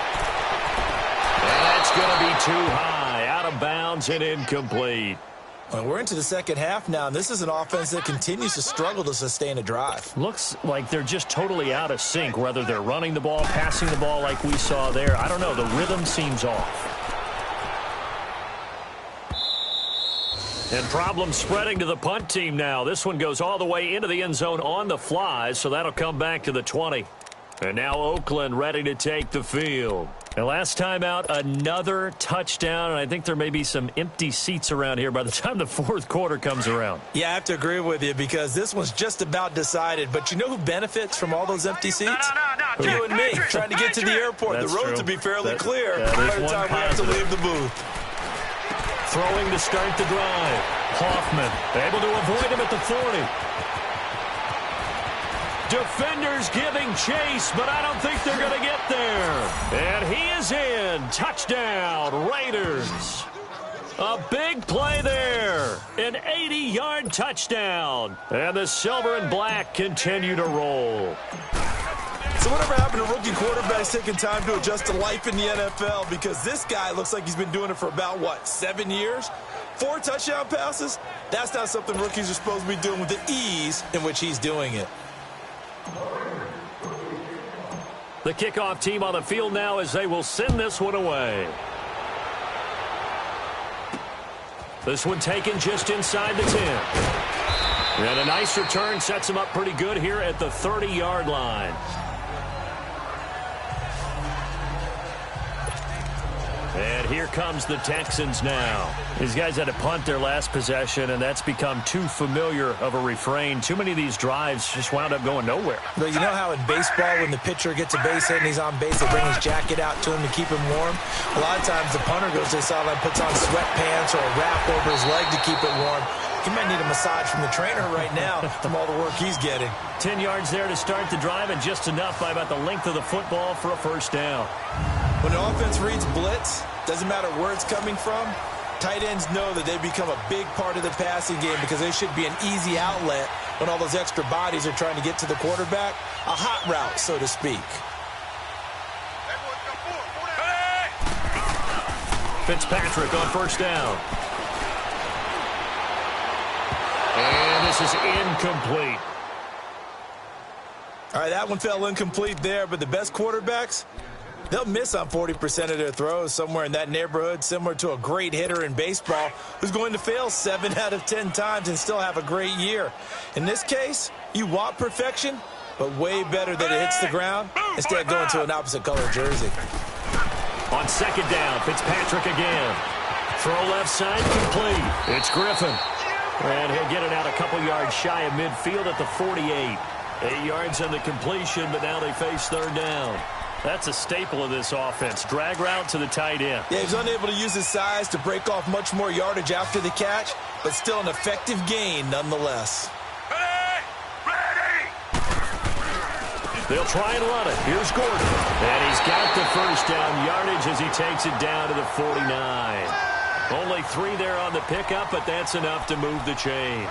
And that's going to be too high, out of bounds and incomplete. Well, we're into the second half now, and this is an offense that continues to struggle to sustain a drive. Looks like they're just totally out of sync, whether they're running the ball, passing the ball like we saw there. I don't know. The rhythm seems off. And problems spreading to the punt team now. This one goes all the way into the end zone on the fly, so that'll come back to the 20. And now Oakland ready to take the field. And last time out, another touchdown, and I think there may be some empty seats around here by the time the fourth quarter comes around. Yeah, I have to agree with you because this one's just about decided. But you know who benefits from all those empty seats? No. You and me, trying to get to the airport. That's the roads true. will be fairly clear that by is the one time we have to positive. leave the booth. Throwing to start the drive. Hoffman able to avoid him at the 40. Defenders giving chase, but I don't think they're going to get there. And he is in. Touchdown, Raiders. A big play there. An 80-yard touchdown. And the silver and black continue to roll. So whatever happened to rookie quarterbacks taking time to adjust to life in the NFL? Because this guy looks like he's been doing it for about, 7 years? 4 touchdown passes? That's not something rookies are supposed to be doing with the ease in which he's doing it. The kickoff team on the field now as they will send this one away. This one taken just inside the 10. And a nice return sets him up pretty good here at the 30-yard line. And here comes the Texans now. These guys had to punt their last possession, and that's become too familiar of a refrain. Too many of these drives just wound up going nowhere. But you know how in baseball, when the pitcher gets a base hit and he's on base, they bring his jacket out to him to keep him warm? A lot of times the punter goes to the sideline, puts on sweatpants or a wrap over his leg to keep it warm. He might need a massage from the trainer right now from all the work he's getting. 10 yards there to start the drive, and just enough by about the length of the football for a first down. When an offense reads blitz, doesn't matter where it's coming from, tight ends know that they become a big part of the passing game because they should be an easy outlet when all those extra bodies are trying to get to the quarterback. A hot route, so to speak. Fitzpatrick on first down. And this is incomplete. All right, that one fell incomplete there, but the best quarterbacks, they'll miss on 40% of their throws, somewhere in that neighborhood, similar to a great hitter in baseball who's going to fail 7 out of 10 times and still have a great year. In this case, you want perfection, but way better that it hits the ground instead of going to an opposite color jersey. On second down, Fitzpatrick again. Throw left side, complete. It's Griffin. And he'll get it out a couple yards shy of midfield at the 48. 8 yards on the completion, but now they face third down. That's a staple of this offense. Drag route to the tight end. Yeah, he's unable to use his size to break off much more yardage after the catch, but still an effective gain nonetheless. Ready! They'll try and run it. Here's Gordon. And he's got the first down yardage as he takes it down to the 49. Only 3 there on the pickup, but that's enough to move the chains.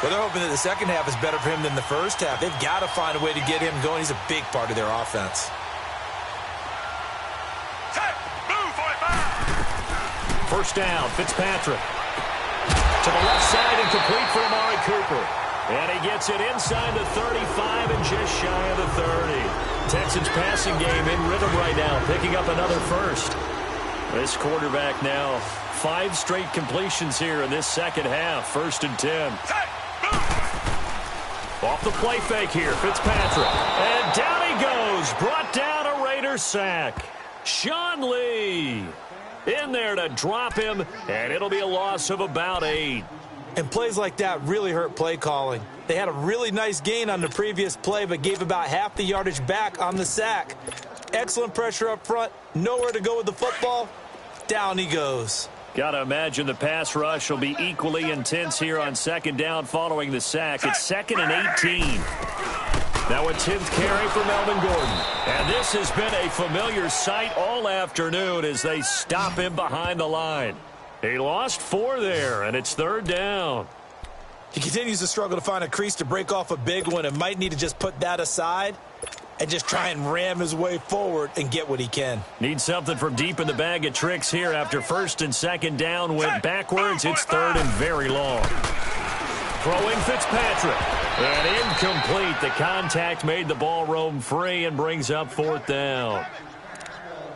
Well, they're hoping that the second half is better for him than the first half. They've got to find a way to get him going. He's a big part of their offense. Set! Blue 45! First down, Fitzpatrick. To the left side and complete for Amari Cooper. And he gets it inside the 35 and just shy of the 30. Texans passing game in rhythm right now, picking up another first. This quarterback now, 5 straight completions here in this second half. First and 10. Set! Off the play fake here, Fitzpatrick. And down he goes. Brought down a Raider sack. Sean Lee in there to drop him, and it'll be a loss of about 8. And plays like that really hurt play calling. They had a really nice gain on the previous play, but gave about half the yardage back on the sack. Excellent pressure up front. Nowhere to go with the football. Down he goes. Got to imagine the pass rush will be equally intense here on second down following the sack. It's 2nd and 18. Now a 10th carry for Melvin Gordon. And this has been a familiar sight all afternoon as they stop him behind the line. He lost 4 there, and it's 3rd down. He continues to struggle to find a crease to break off a big one and might need to just put that aside and just try and ram his way forward and get what he can. Needs something from deep in the bag of tricks here after first and second down went backwards. It's 3rd and very long. Throwing Fitzpatrick. And incomplete. The contact made the ball roam free and brings up 4th down.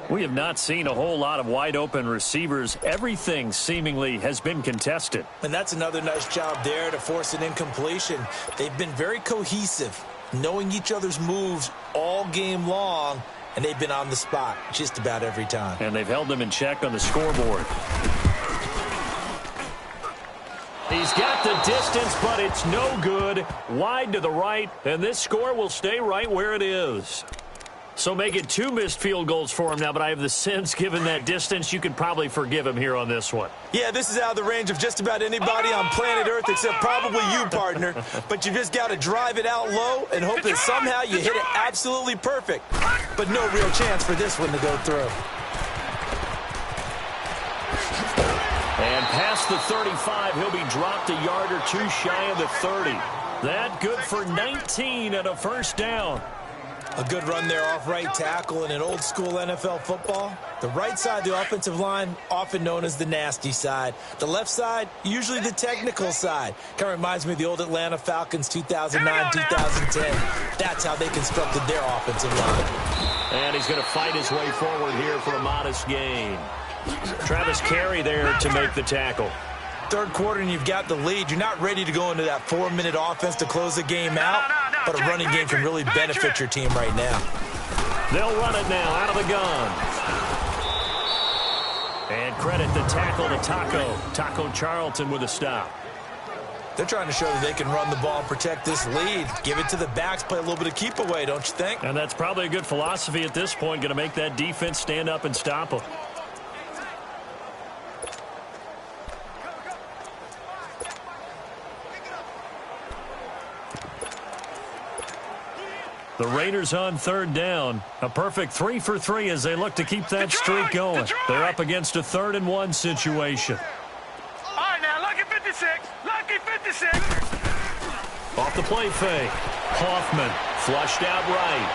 We have not seen a whole lot of wide-open receivers. Everything seemingly has been contested. And that's another nice job there to force an incompletion. They've been very cohesive, knowing each other's moves all game long, and they've been on the spot just about every time. And they've held them in check on the scoreboard. He's got the distance, but it's no good. Wide to the right, and this score will stay right where it is. So make it 2 missed field goals for him now, but I have the sense, given that distance, you could probably forgive him here on this one. Yeah, this is out of the range of just about anybody on planet Earth except probably you, partner. But you just got to drive it out low and hope that somehow you hit it absolutely perfect. But no real chance for this one to go through. And past the 35, he'll be dropped a yard or 2 shy of the 30. That good for 19 and a first down. A good run there off right tackle in an old-school NFL football. The right side of the offensive line, often known as the nasty side. The left side, usually the technical side. Kind of reminds me of the old Atlanta Falcons 2009-2010. That's how they constructed their offensive line. And he's going to fight his way forward here for a modest gain. Travis Carey there to make the tackle. Third quarter and you've got the lead. You're not ready to go into that 4-minute offense to close the game out, but a running game can really benefit your team right now. They'll run it now out of the gun. And credit the tackle to Taco Charlton with a stop. They're trying to show that they can run the ball and protect this lead. Give it to the backs, play a little bit of keep away, don't you think? And that's probably a good philosophy at this point, going to make that defense stand up and stop them. The Raiders on 3rd down. A perfect 3 for 3 as they look to keep that streak going. They're up against a 3rd and 1 situation. All right, now, lucky 56. Lucky 56. Off the play fake. Hoffman flushed out right.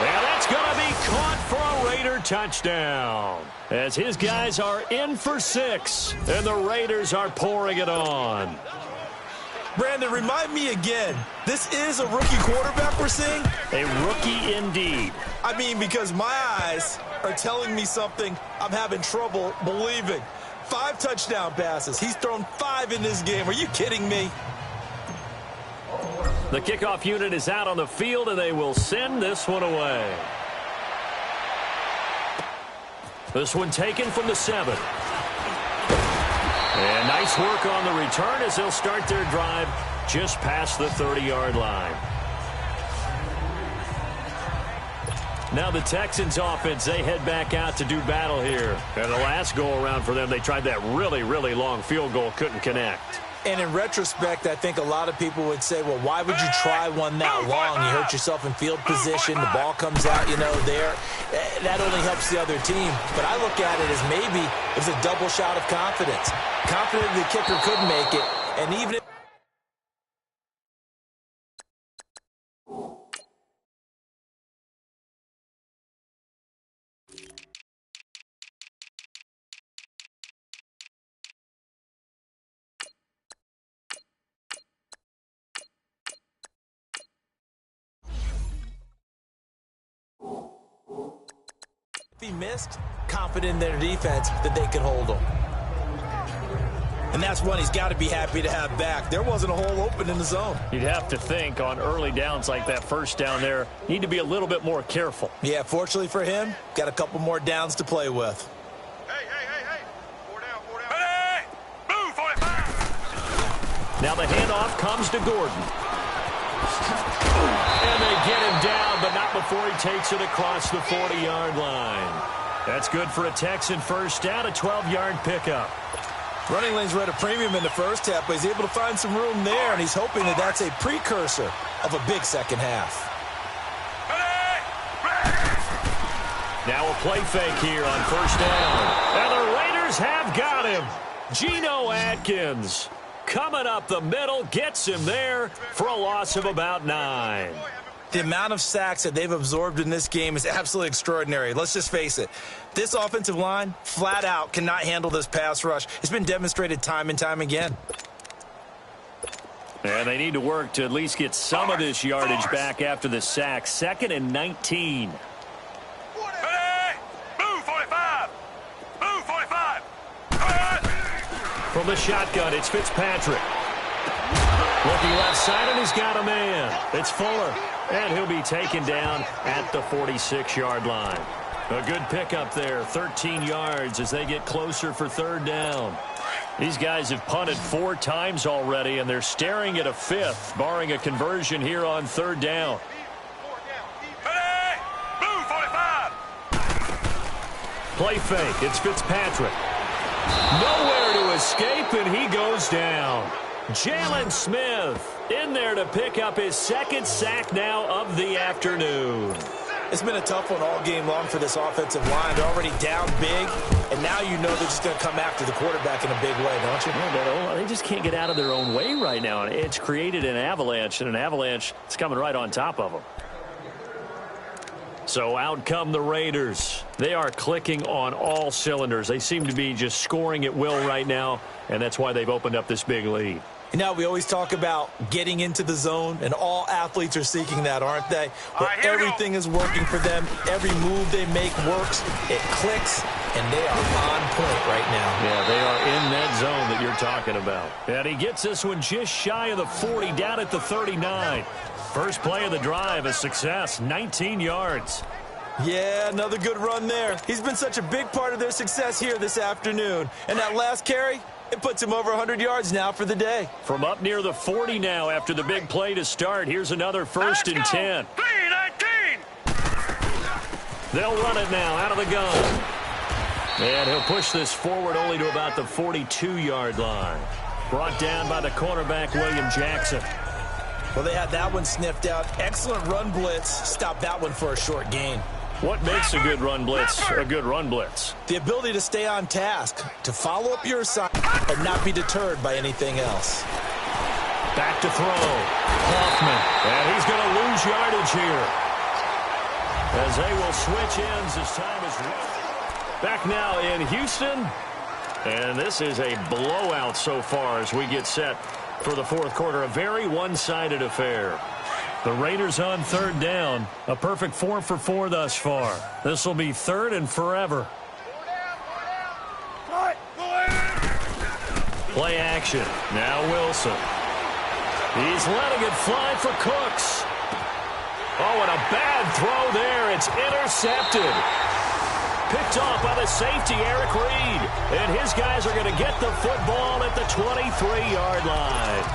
And that's going to be caught for a Raider touchdown. As his guys are in for 6. And the Raiders are pouring it on. Brandon, remind me again, this is a rookie quarterback we're seeing? A rookie indeed. I mean, because my eyes are telling me something I'm having trouble believing. 5 touchdown passes. He's thrown 5 in this game. Are you kidding me? The kickoff unit is out on the field, and they will send this one away. This one taken from the 7. And nice work on the return as they'll start their drive just past the 30-yard line. Now the Texans offense, they head back out to do battle here. And the last go-around for them, they tried that really, really long field goal, couldn't connect. And in retrospect, I think a lot of people would say, well, why would you try one that long? You hurt yourself in field position. The ball comes out, there. That only helps the other team. But I look at it as maybe it was a double shot of confidence. Confident the kicker could make it. And even if he missed, confident in their defense that they could hold him. And that's one he's got to be happy to have back. There wasn't a hole open in the zone. You'd have to think on early downs like that first down there, need to be a little bit more careful. Yeah, fortunately for him, got a couple more downs to play with. Hey. 4 down. Hey! Move, 45! Now the handoff comes to Gordon. And they get him down, but not before he takes it across the 40-yard line. That's good for a Texan first down, a 12-yard pickup. Running lanes were at a premium in the first half, but he's able to find some room there, and he's hoping that that's a precursor of a big second half. Now a play fake here on first down. And the Raiders have got him. Geno Atkins coming up the middle, gets him there for a loss of about 9. The amount of sacks that they've absorbed in this game is absolutely extraordinary. Let's just face it. This offensive line, flat out, cannot handle this pass rush. It's been demonstrated time and time again. And they need to work to at least get some of this yardage back after the sack. 2nd and 19. Hey! Move, 45! Move, 45! From the shotgun, it's Fitzpatrick. Looking left side, and he's got a man. It's Fuller. And he'll be taken down at the 46-yard line. A good pickup there, 13 yards as they get closer for third down. These guys have punted 4 times already, and they're staring at a 5th, barring a conversion here on third down. Hey! Move, 45! Play fake, it's Fitzpatrick. Nowhere to escape, and he goes down. Jalen Smith in there to pick up his 2nd sack now of the afternoon. It's been a tough one all game long for this offensive line. They're already down big, and now you know they're just going to come after the quarterback in a big way, don't you? No, they just can't get out of their own way right now. It's created an avalanche, and an avalanche is coming right on top of them. So out come the Raiders. They are clicking on all cylinders. They seem to be just scoring at will right now, and that's why they've opened up this big lead. You know, we always talk about getting into the zone, and all athletes are seeking that, aren't they? Well, everything is working for them. Every move they make works. It clicks, and they are on point right now. Yeah, they are in that zone that you're talking about. And he gets this one just shy of the 40, down at the 39. First play of the drive, a success, 19 yards. Yeah, another good run there. He's been such a big part of their success here this afternoon. And that last carry, it puts him over 100 yards now for the day. From up near the 40 now after the big play to start. Here's another 1st and 10. 3-19. They'll run it now out of the gun. And he'll push this forward only to about the 42-yard line. Brought down by the cornerback, William Jackson. Well, they had that one sniffed out. Excellent run blitz. Stopped that one for a short gain. What makes a good run blitz a good run blitz? The ability to stay on task, to follow up your assignment, and not be deterred by anything else. Back to throw. Hoffman. And he's going to lose yardage here. As they will switch ends as time is run. Back now in Houston. And this is a blowout so far as we get set for the fourth quarter. A very one-sided affair. The Raiders on third down. A perfect 4 for 4 thus far. This will be 3rd and forever. Play action. Now Wilson. He's letting it fly for Cooks. Oh, and a bad throw there. It's intercepted. Picked off by the safety, Eric Reed. And his guys are going to get the football at the 23-yard line.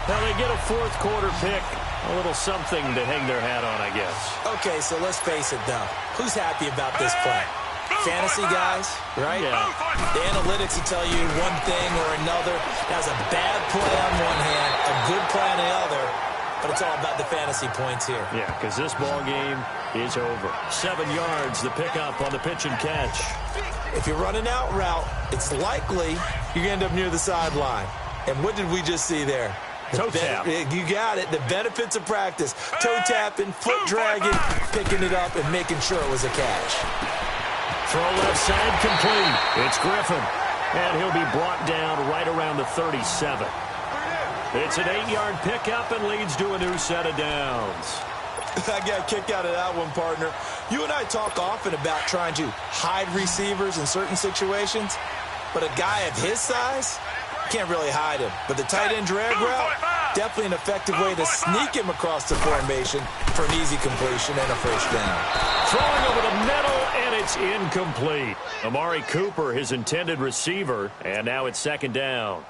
Now they get a fourth quarter pick. A little something to hang their hat on, I guess. Okay, so let's face it, though. Who's happy about this play? Fantasy guys, right? Yeah. The analytics will tell you one thing or another. That's a bad play on one hand, a good play on the other, but it's all about the fantasy points here. Yeah, because this ball game is over. 7 yards, the pickup on the pitch and catch. If you're running out route, it's likely you're going to end up near the sideline. And what did we just see there? Toe tap. You got it. The benefits of practice. Toe tapping, foot dragging, picking it up, and making sure it was a catch. Throw left side complete. It's Griffin. And he'll be brought down right around the 37. It's an 8-yard pickup and leads to a new set of downs. I got a kick out of that one, partner. You and I talk often about trying to hide receivers in certain situations, but a guy of his size can't really hide him. But the tight end drag route, definitely an effective way to sneak him across the formation for an easy completion and a first down. Throwing over the middle, and it's incomplete. Amari Cooper, his intended receiver, and now it's second down.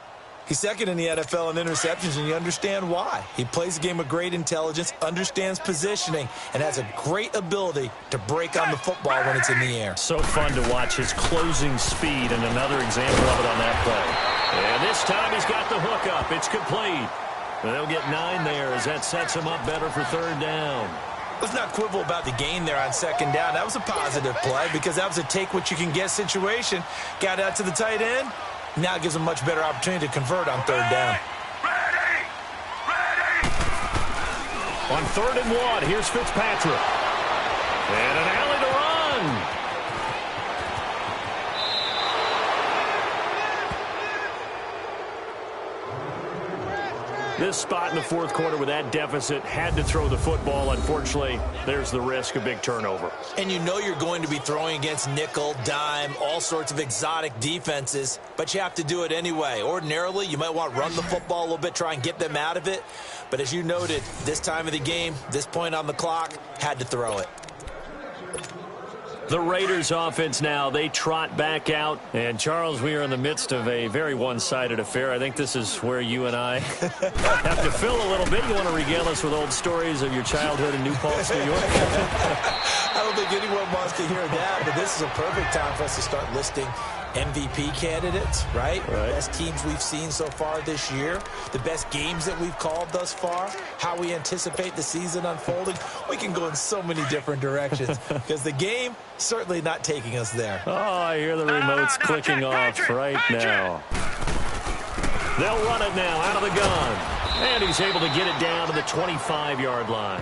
He's second in the NFL in interceptions, and you understand why. He plays a game with great intelligence, understands positioning, and has a great ability to break on the football when it's in the air. So fun to watch his closing speed, and another example of it on that play. And this time he's got the hook up. It's complete. They'll get 9 there as that sets him up better for third down. Let's not quibble about the gain there on second down. That was a positive play because that was a take-what-you-can-get situation. Got out to the tight end. Now it gives him a much better opportunity to convert on third down. On 3rd and 1, here's Fitzpatrick. And an alley to run. This spot in the fourth quarter with that deficit, had to throw the football. Unfortunately, there's the risk of big turnover. And you know you're going to be throwing against nickel, dime, all sorts of exotic defenses, but you have to do it anyway. Ordinarily, you might want to run the football a little bit, try and get them out of it. But as you noted, this time of the game, this point on the clock, had to throw it. The Raiders offense now, they trot back out. And, Charles, we are in the midst of a very one-sided affair. I think this is where you and I have to fill a little bit. You want to regale us with old stories of your childhood in New Paltz, New York? I don't think anyone wants to hear that, but this is a perfect time for us to start listing MVP candidates, right? Best teams we've seen so far this year, the best games that we've called thus far, how we anticipate the season unfolding. We can go in so many different directions because the game certainly not taking us there. Oh, I hear the remotes clicking off right now. They'll run it now out of the gun. And he's able to get it down to the 25-yard line.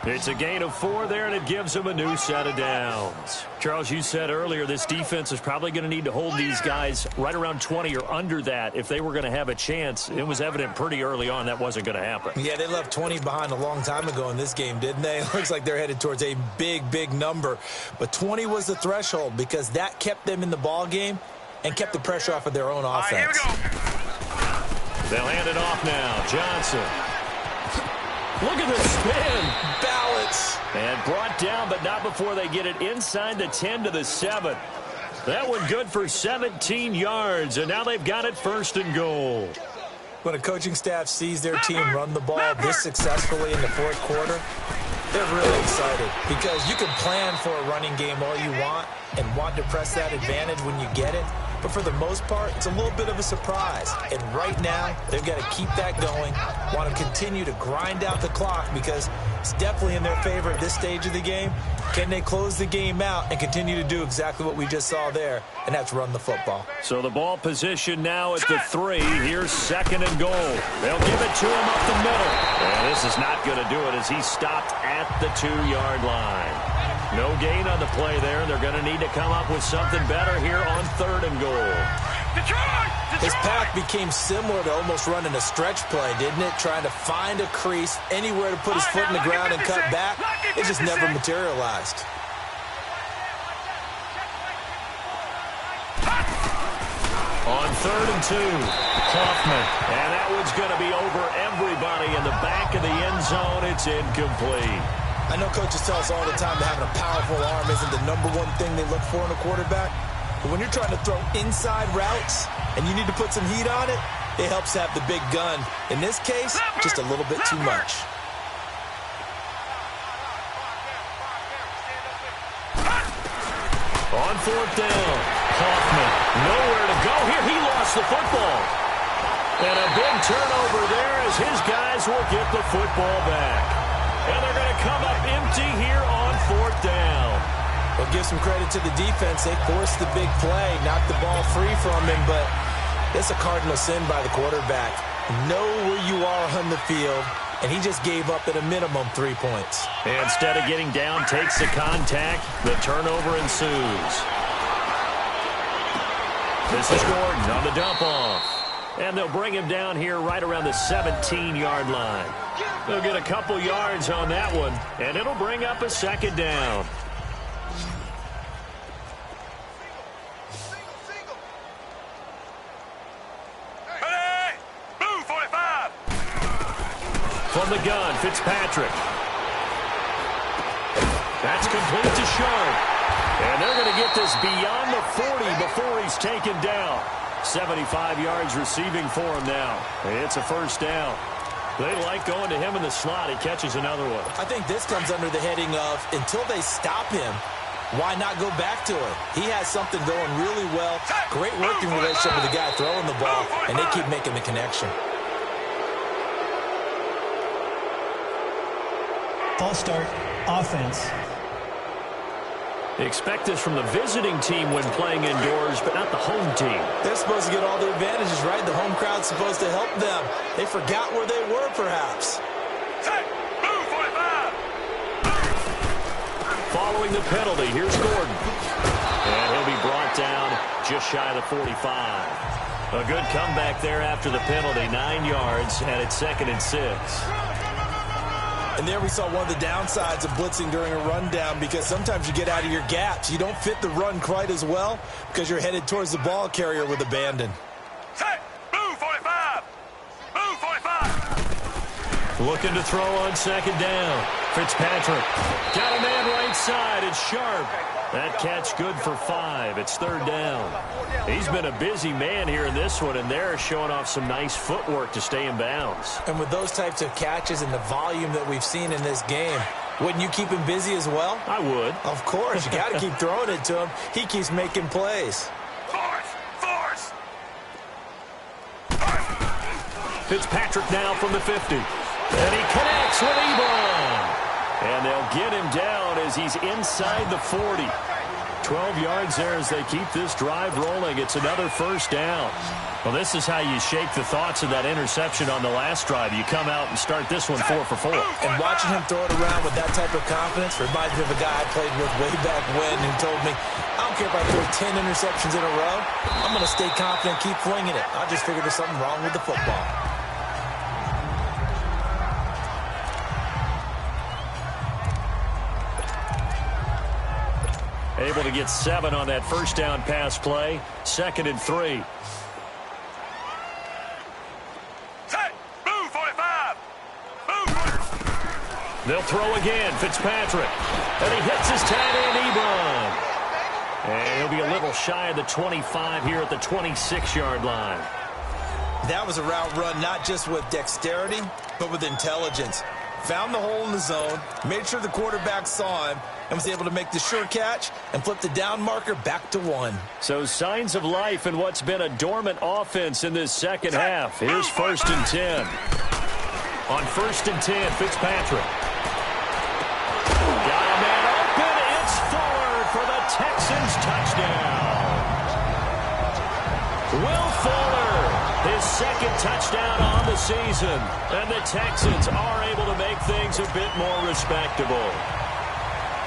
It's a gain of 4 there, and it gives him a new set of downs. Charles, you said earlier this defense is probably going to need to hold these guys right around 20 or under that if they were going to have a chance. It was evident pretty early on that wasn't going to happen. Yeah, they left 20 behind a long time ago in this game, didn't they? It looks like they're headed towards a big, big number. But 20 was the threshold because that kept them in the ball game and kept the pressure off of their own offense. All right, here we go. They'll hand it off now. Johnson. Look at the spin. Balance. And brought down, but not before they get it inside the 10 to the 7. That one good for 17 yards, and now they've got it 1st and goal. When a coaching staff sees their team run the ball this successfully in the fourth quarter, they're really excited because you can plan for a running game all you want and want to press that advantage when you get it. But for the most part, it's a little bit of a surprise. And right now, they've got to keep that going, want to continue to grind out the clock because it's definitely in their favor at this stage of the game. Can they close the game out and continue to do exactly what we just saw there, and that's run the football? So the ball position now at the 3. Here's 2nd and goal. They'll give it to him up the middle. And this is not going to do it as he stopped at the 2-yard line. No gain on the play there, and they're going to need to come up with something better here on 3rd and goal. His path became similar to almost running a stretch play, didn't it? Trying to find a crease, anywhere to put his foot in the ground and cut back. It just never materialized. On 3rd and 2, Hoffman. And that one's going to be over everybody in the back of the end zone. It's incomplete. I know coaches tell us all the time that having a powerful arm isn't the #1 thing they look for in a quarterback. But when you're trying to throw inside routes and you need to put some heat on it, it helps have the big gun. In this case, just a little bit too much. On fourth down, Hoffman, nowhere to go here. He lost the football. And a big turnover there as his guys will get the football back. And they're going to come up empty here on fourth down. Well, give some credit to the defense. They forced the big play, knocked the ball free from him, but it's a cardinal sin by the quarterback. Know where you are on the field, and he just gave up at a minimum 3 points. And instead of getting down, takes the contact. The turnover ensues. This is Gordon on the dump-off. And they'll bring him down here right around the 17-yard line. They'll get a couple yards on that one, and it'll bring up a second down. From the gun, Fitzpatrick. That's complete to Sharp. And they're going to get this beyond the 40 before he's taken down. 75 yards receiving for him now. It's a first down. They like going to him in the slot. He catches another one. I think this comes under the heading of, until they stop him, why not go back to it? He has something going really well. Great working relationship with the guy throwing the ball, and they keep making the connection. False start, offense. They expect this from the visiting team when playing indoors, but not the home team. They're supposed to get all the advantages, right? The home crowd's supposed to help them. They forgot where they were, perhaps. Following the penalty, here's Gordon. And he'll be brought down just shy of the 45. A good comeback there after the penalty. 9 yards, and it's 2nd and 6. And there we saw one of the downsides of blitzing during a rundown, because sometimes you get out of your gaps. You don't fit the run quite as well because you're headed towards the ball carrier with abandon. Move 45. Move 45. Looking to throw on 2nd down. Fitzpatrick got a man right side. It's Sharp. That catch good for 5. It's 3rd down. He's been a busy man here in this one, and they're showing off some nice footwork to stay in bounds. And with those types of catches and the volume that we've seen in this game, wouldn't you keep him busy as well? I would. Of course. You got to keep throwing it to him. He keeps making plays. Force. Fitzpatrick now from the 50. And he connects with Ebron. And they'll get him down as he's inside the 40. 12 yards there as they keep this drive rolling. It's another first down. Well, this is how you shake the thoughts of that interception on the last drive. You come out and start this one 4 for 4. And watching him throw it around with that type of confidence reminds me of a guy I played with way back when who told me, I don't care if I throw 10 interceptions in a row. I'm going to stay confident, keep flinging it. I just figured there's something wrong with the football. Able to get 7 on that first down pass play. 2nd and 3. Move 45. Move. They'll throw again. Fitzpatrick. And he hits his tight end, Ebron. And he'll be a little shy of the 25 here at the 26-yard line. That was a route run not just with dexterity, but with intelligence. Found the hole in the zone, made sure the quarterback saw him, and was able to make the sure catch and flip the down marker back to 1. So signs of life in what's been a dormant offense in this second half. Here's 1st and 10. On 1st and 10, Fitzpatrick. Got a man open. It's Fuller for the Texans touchdown. Will Fuller, his 2nd touchdown on the season. And the Texans are able to make things a bit more respectable.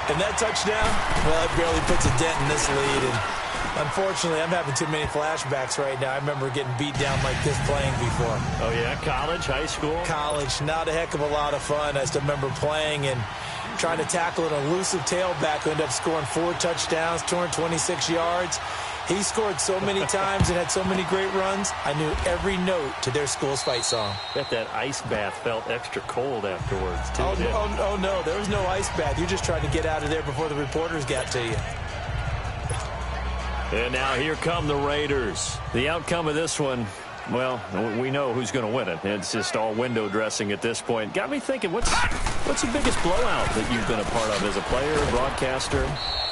And that touchdown, well, it barely puts a dent in this lead. And unfortunately, I'm having too many flashbacks right now. I remember getting beat down like this playing before. Oh, yeah? College, high school? College. Not a heck of a lot of fun. I still remember playing and trying to tackle an elusive tailback who ended up scoring 4 touchdowns, 226 yards. He scored so many times and had so many great runs, I knew every note to their school's fight song. Bet that ice bath felt extra cold afterwards, too. Oh, no, there was no ice bath. You just tried to get out of there before the reporters got to you. And now here come the Raiders. The outcome of this one, Well, we know who's going to win it. It's just all window dressing at this point. Got me thinking, what's the biggest blowout that you've been a part of as a player, broadcaster?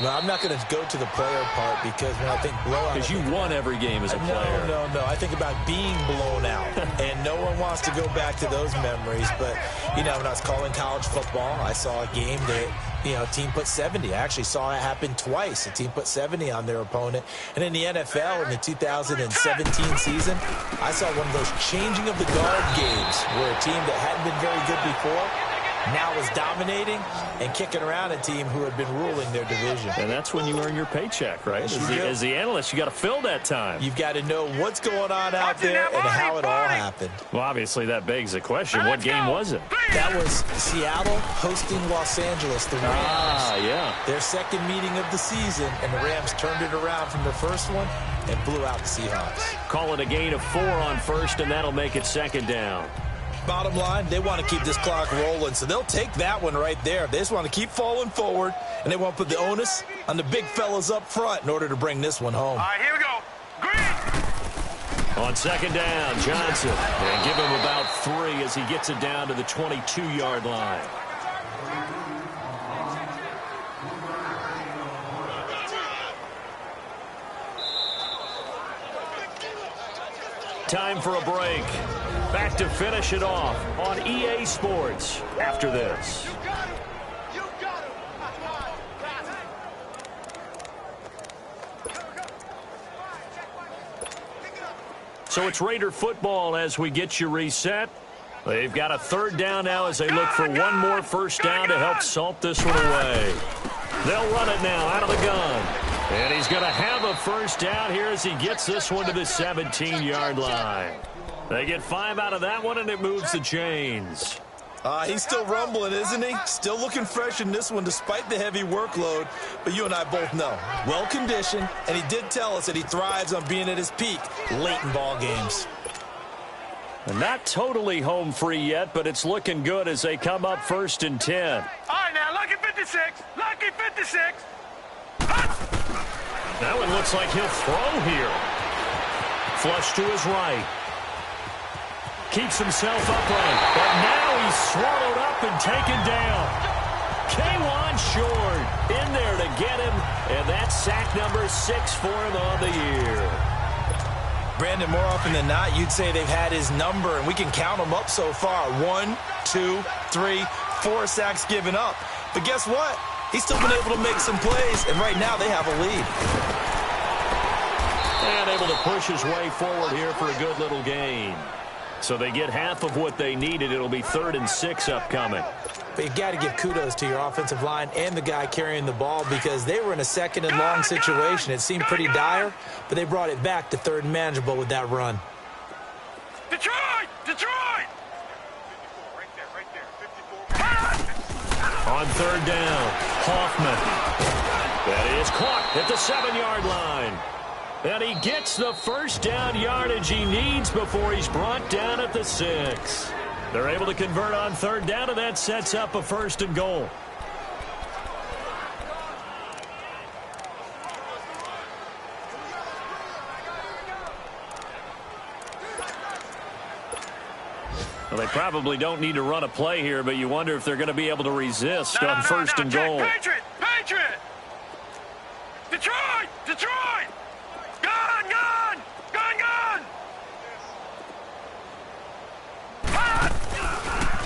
No, I'm not going to go to the player part because when I think blowout... Because you won every game as a player. No. I think about being blown out. And no one wants to go back to those memories. But, when I was calling college football, I saw a game that, a team put 70. I actually saw it happen twice. A team put 70 on their opponent. And in the NFL, in the 2017 season, I saw one of those changing of the guard games where a team that hadn't been very good before now was dominating and kicking around a team who had been ruling their division. And that's when you earn your paycheck, right? As the analyst, you got to fill that time. You've got to know what's going on out there and how it all happened. Well, obviously, that begs the question, what game was it? That was Seattle hosting Los Angeles, the Rams. Yeah. Their second meeting of the season, and the Rams turned it around from the first one and blew out the Seahawks. Call it a gain of 4 on first, and that'll make it second down. Bottom line, they want to keep this clock rolling, so they'll take that one right there. They just want to keep falling forward, and they want to put the onus on the big fellas up front in order to bring this one home. All right, here we go. Green. On second down, Johnson. And give him about 3 as he gets it down to the 22-yard line. Time for a break. Back to finish it off on EA Sports after this. So it's Raider football as we get you reset. They've got a third down now as they look for one more first down to help salt this one away. They'll run it now out of the gun. And he's going to have a first down here as he gets this one to the 17-yard line. They get 5 out of that one, and it moves the chains. He's still rumbling, isn't he? Still looking fresh in this one despite the heavy workload. But you and I both know, well-conditioned, and he did tell us that he thrives on being at his peak late in ball games. And not totally home free yet, but it's looking good as they come up first and 10. All right, now, lucky 56. Lucky 56. That one looks like he'll throw here. Flush to his right. Keeps himself upright. But now he's swallowed up and taken down. K1 short in there to get him. And that's sack number 6 for him on the year. Brandon, more often than not, you'd say they've had his number, and we can count them up so far. 1, 2, 3, 4 sacks given up. But guess what? He's still been able to make some plays, and right now they have a lead. And able to push his way forward here for a good little gain. So they get half of what they needed. It'll be 3rd and 6 upcoming. But you got to give kudos to your offensive line and the guy carrying the ball because they were in a 2nd and long situation. It seemed pretty dire, but they brought it back to 3rd and manageable with that run. Detroit! Detroit! Right there. 54. On 3rd down, Hoffman. That is caught at the 7-yard line. And he gets the first down yardage he needs before he's brought down at the 6. They're able to convert on 3rd down, and that sets up a 1st and goal. Well, they probably don't need to run a play here, but you wonder if they're going to be able to resist on 1st and goal. Patriot! Patriot! Detroit! Detroit! Gun! Gun! Gun! Gun!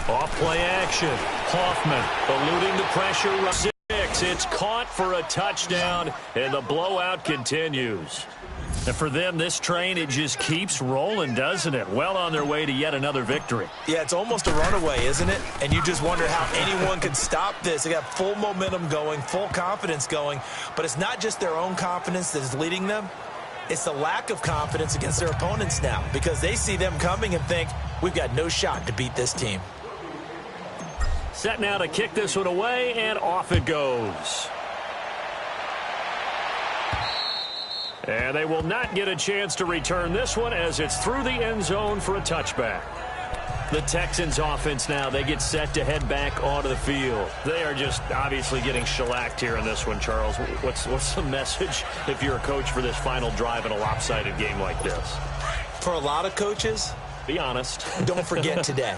Off play action. Hoffman eluding the pressure. 6. It's caught for a touchdown, and the blowout continues. And for them, this train, it just keeps rolling, doesn't it? Well on their way to yet another victory. Yeah, it's almost a runaway, isn't it? And you just wonder how anyone can stop this. They got full momentum going, full confidence going. But it's not just their own confidence that is leading them. It's the lack of confidence against their opponents now because they see them coming and think, we've got no shot to beat this team. Set now to kick this one away, and off it goes. And they will not get a chance to return this one as it's through the end zone for a touchback. The Texans offense now, they get set to head back onto the field. They are just obviously getting shellacked here in this one, Charles. What's the message if you're a coach for this final drive in a lopsided game like this? For a lot of coaches, be honest. Don't forget today.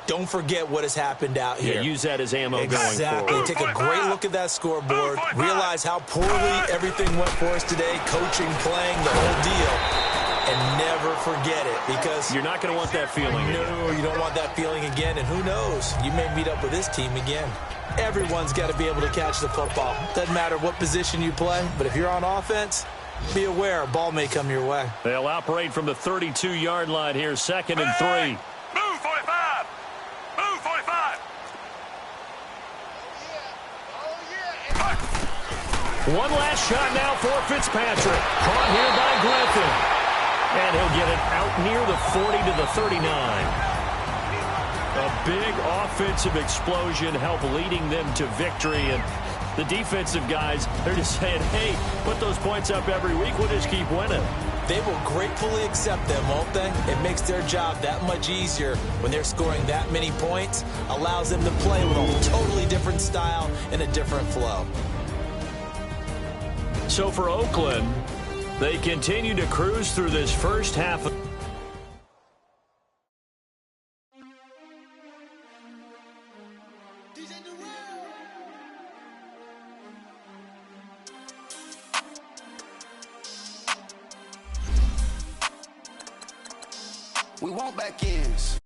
Don't forget what has happened out here. Yeah, use that as ammo exactly. going forward. Take a great look at that scoreboard. Realize how poorly everything went for us today. Coaching, playing, the whole deal. And never forget it, because you're not going to want that feeling again. No, you don't want that feeling again. And who knows? You may meet up with this team again. Everyone's got to be able to catch the football. Doesn't matter what position you play, but if you're on offense, be aware a ball may come your way. They'll operate from the 32-yard line here, 2nd and 3. Move 45. Move 45. One last shot now for Fitzpatrick. Caught here by Griffin. And he'll get it out near the 40 to the 39. A big offensive explosion helped leading them to victory. And the defensive guys, they're just saying, hey, put those points up every week. We'll just keep winning. They will gratefully accept them, won't they? It makes their job that much easier when they're scoring that many points. Allows them to play with a totally different style and a different flow. So for Oakland, they continue to cruise through this first half. We want back ends.